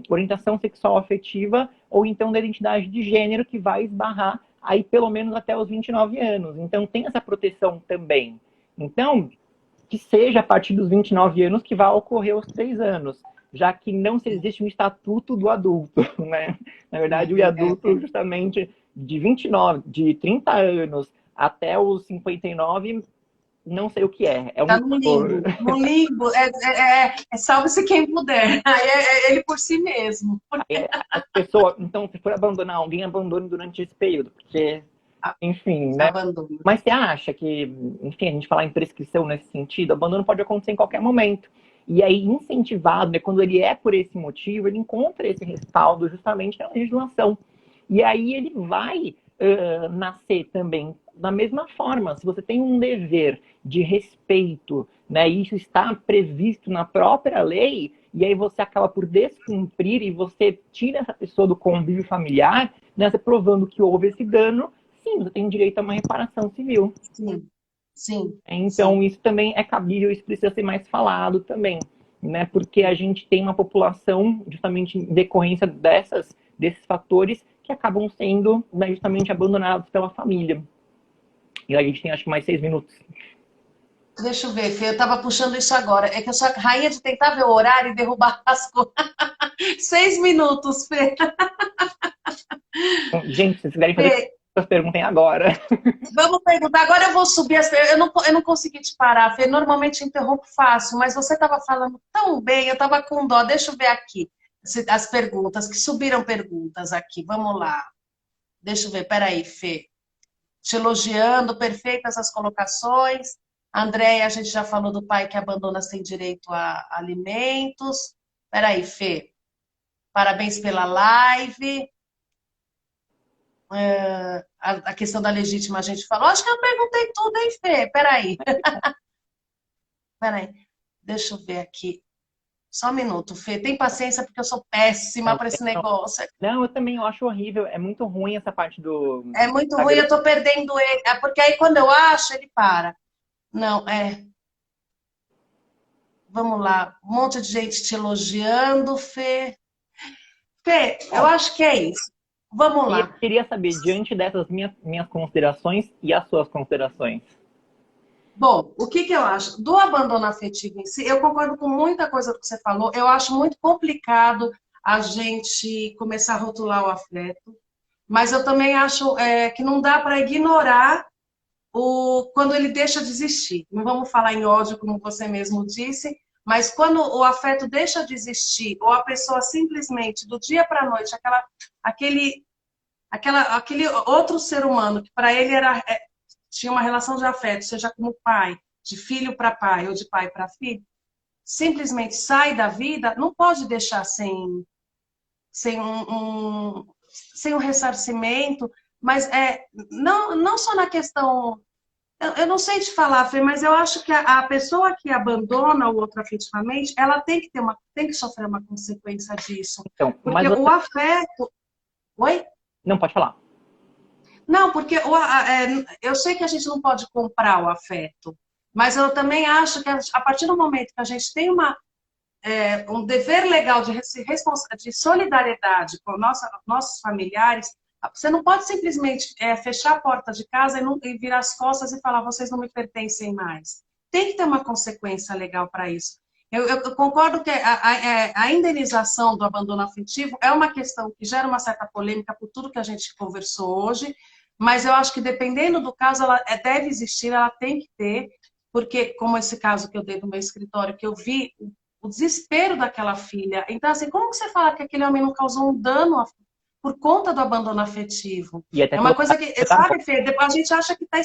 orientação sexual afetiva ou então da identidade de gênero que vai esbarrar aí pelo menos até os 29 anos. Então, tem essa proteção também. Então, que seja a partir dos 29 anos que vai ocorrer aos 3 anos, já que não se existe um estatuto do adulto, né? Na verdade, o adulto, justamente, de 30 anos até os 59, não sei o que é. Tá no limbo. No limbo. Salve-se quem puder. Aí é ele por si mesmo. As pessoas, então, se for abandonar alguém, abandone durante esse período, porque... Enfim, né? Abandono. Mas você acha que, enfim, a gente falar em prescrição nesse sentido, o abandono pode acontecer em qualquer momento. E aí, incentivado, né, quando ele é por esse motivo, ele encontra esse respaldo justamente na legislação. E aí ele vai nascer também da mesma forma. Se você tem um dever de respeito, né, e isso está previsto na própria lei, e aí você acaba por descumprir e você tira essa pessoa do convívio familiar, né, você provando que houve esse dano, sim, você tem direito a uma reparação civil. Sim, sim. Então, sim. isso também é cabível, isso precisa ser mais falado também, né? Porque a gente tem uma população, justamente em decorrência desses fatores, que acabam sendo, né, justamente abandonados pela família. E a gente tem, acho que, mais 6 minutos. Deixa eu ver, Fê, eu tava puxando isso agora. É que eu sou a rainha de tentar ver o horário e derrubar as coisas. 6 minutos, Fê. Então, gente, se vocês quiserem fazer Fê, perguntas, perguntem agora. vamos perguntar. Agora eu vou subir as perguntas. Eu não consegui te parar, Fê. Normalmente eu interrompo fácil, mas você estava falando tão bem, eu estava com dó. Deixa eu ver aqui as perguntas, que subiram perguntas aqui. Vamos lá. Deixa eu ver, peraí, Fê. Te elogiando, perfeitas as colocações. Andréia, a gente já falou do pai que abandona sem direito a alimentos. Peraí, Fê. Parabéns pela live. A questão da legítima a gente falou. Acho que eu perguntei tudo, hein, Fê? Peraí. Peraí. Deixa eu ver aqui. Só um minuto, Fê. Tem paciência porque eu sou péssima Não, para esse negócio. não, eu também eu acho horrível. É muito ruim essa parte do É muito ruim, Instagram. eu tô perdendo ele. É porque aí quando eu acho, ele para. Não, é. Vamos lá. Um monte de gente te elogiando, Fê. Fê, eu Bom, acho que é isso. Vamos e eu lá. queria saber, diante dessas minhas considerações e as suas considerações. Bom, o que que eu acho? Do abandono afetivo em si, eu concordo com muita coisa que você falou. Eu acho muito complicado a gente começar a rotular o afeto, mas eu também acho que não dá para ignorar quando ele deixa de existir. Não vamos falar em ódio, como você mesmo disse, mas quando o afeto deixa de existir, ou a pessoa simplesmente, do dia para a noite, aquele, aquele outro ser humano que para ele tinha uma relação de afeto, seja como pai, de filho para pai ou de pai para filho, simplesmente sai da vida, não pode deixar sem sem um ressarcimento, mas não só na questão. Eu não sei te falar, Fê, mas eu acho que a pessoa que abandona o outro afetivamente, ela tem que sofrer uma consequência disso. Então, Porque mas o você. afeto. Oi? Não, pode falar. Não, porque eu sei que a gente não pode comprar o afeto, mas eu também acho que a partir do momento que a gente tem um dever legal de solidariedade com nossos familiares, você não pode simplesmente fechar a porta de casa e virar as costas e falar, vocês não me pertencem mais. Tem que ter uma consequência legal para isso. Eu concordo que a indenização do abandono afetivo é uma questão que gera uma certa polêmica por tudo que a gente conversou hoje, mas eu acho que dependendo do caso, ela deve existir, ela tem que ter, porque, como esse caso que eu dei no meu escritório, que eu vi o desespero daquela filha. Então, assim, como que você fala que aquele homem não causou um dano por conta do abandono afetivo? E até É uma pelo coisa que, tá, sabe, Fê, a gente acha que está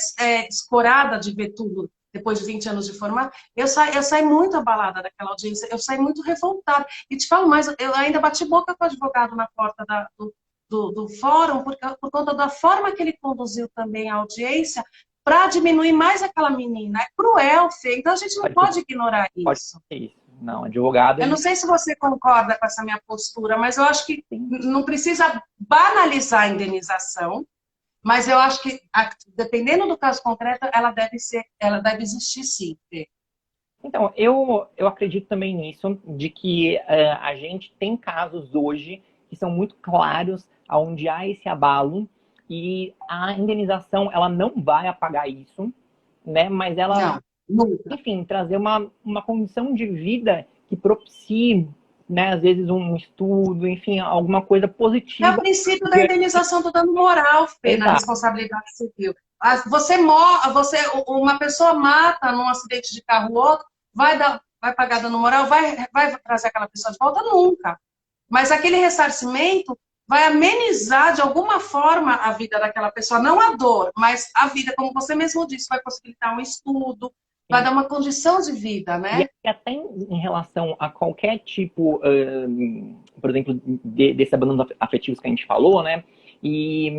escorada de ver tudo depois de 20 anos de formar. Eu saí muito abalada daquela audiência, eu saí muito revoltada. E te falo mais, eu ainda bati boca com o advogado na porta do fórum por conta da forma que ele conduziu também a audiência para diminuir mais aquela menina. É cruel, Fê. Então a gente não pode ignorar pode isso. ser isso. Não, advogado, Eu não ele sei se você concorda com essa minha postura, mas eu acho que tem. não precisa banalizar a indenização, mas eu acho que, dependendo do caso concreto, ela deve existir sim. Então, eu acredito também nisso, de que a gente tem casos hoje que são muito claros, onde há esse abalo, e a indenização, ela não vai apagar isso, né? Mas ela, Não, nunca. enfim, trazer uma condição de vida que propicie, né, às vezes um estudo, enfim, alguma coisa É o positiva. princípio da indenização do dano moral, Fê, na Exato. responsabilidade civil. Uma pessoa mata num acidente de carro ou outro, vai pagar dano moral, vai trazer aquela pessoa de volta? Nunca. Mas aquele ressarcimento vai amenizar de alguma forma a vida daquela pessoa, não a dor, mas a vida, como você mesmo disse, vai possibilitar um estudo, vai dar uma condição de vida, E né? até em relação a qualquer tipo, por exemplo, desse abandono afetivos que a gente falou, né? E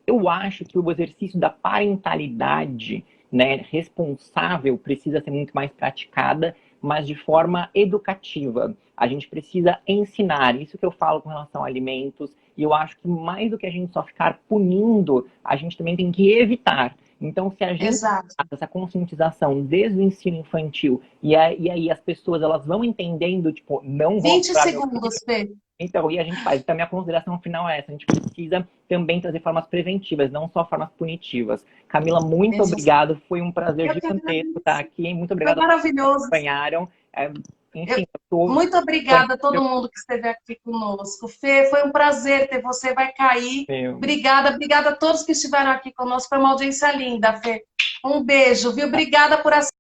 eu acho que o exercício da parentalidade, né, responsável precisa ser muito mais praticada, mas de forma educativa. A gente precisa ensinar, isso que eu falo com relação a alimentos, e eu acho que mais do que a gente só ficar punindo, a gente também tem que evitar. Então, se a gente Exato. faz essa conscientização desde o ensino infantil, e aí as pessoas elas vão entendendo, tipo, não vou 20 mostrar meu segundos, Fê. Então, e a gente faz. Então, minha consideração final é essa. A gente precisa também trazer formas preventivas, não só formas punitivas. Camila, muito obrigado. Foi um prazer Eu que gigantesco estar agradeço. aqui. Muito Foi obrigado a todos que maravilhoso. acompanharam. Eu- Enfim, eu tô... Muito obrigada a todo mundo que esteve aqui conosco. Fê, foi um prazer ter você, vai cair. Obrigada, obrigada a todos que estiveram aqui conosco. Foi uma audiência linda, Fê. Um beijo, viu? Obrigada por assistir.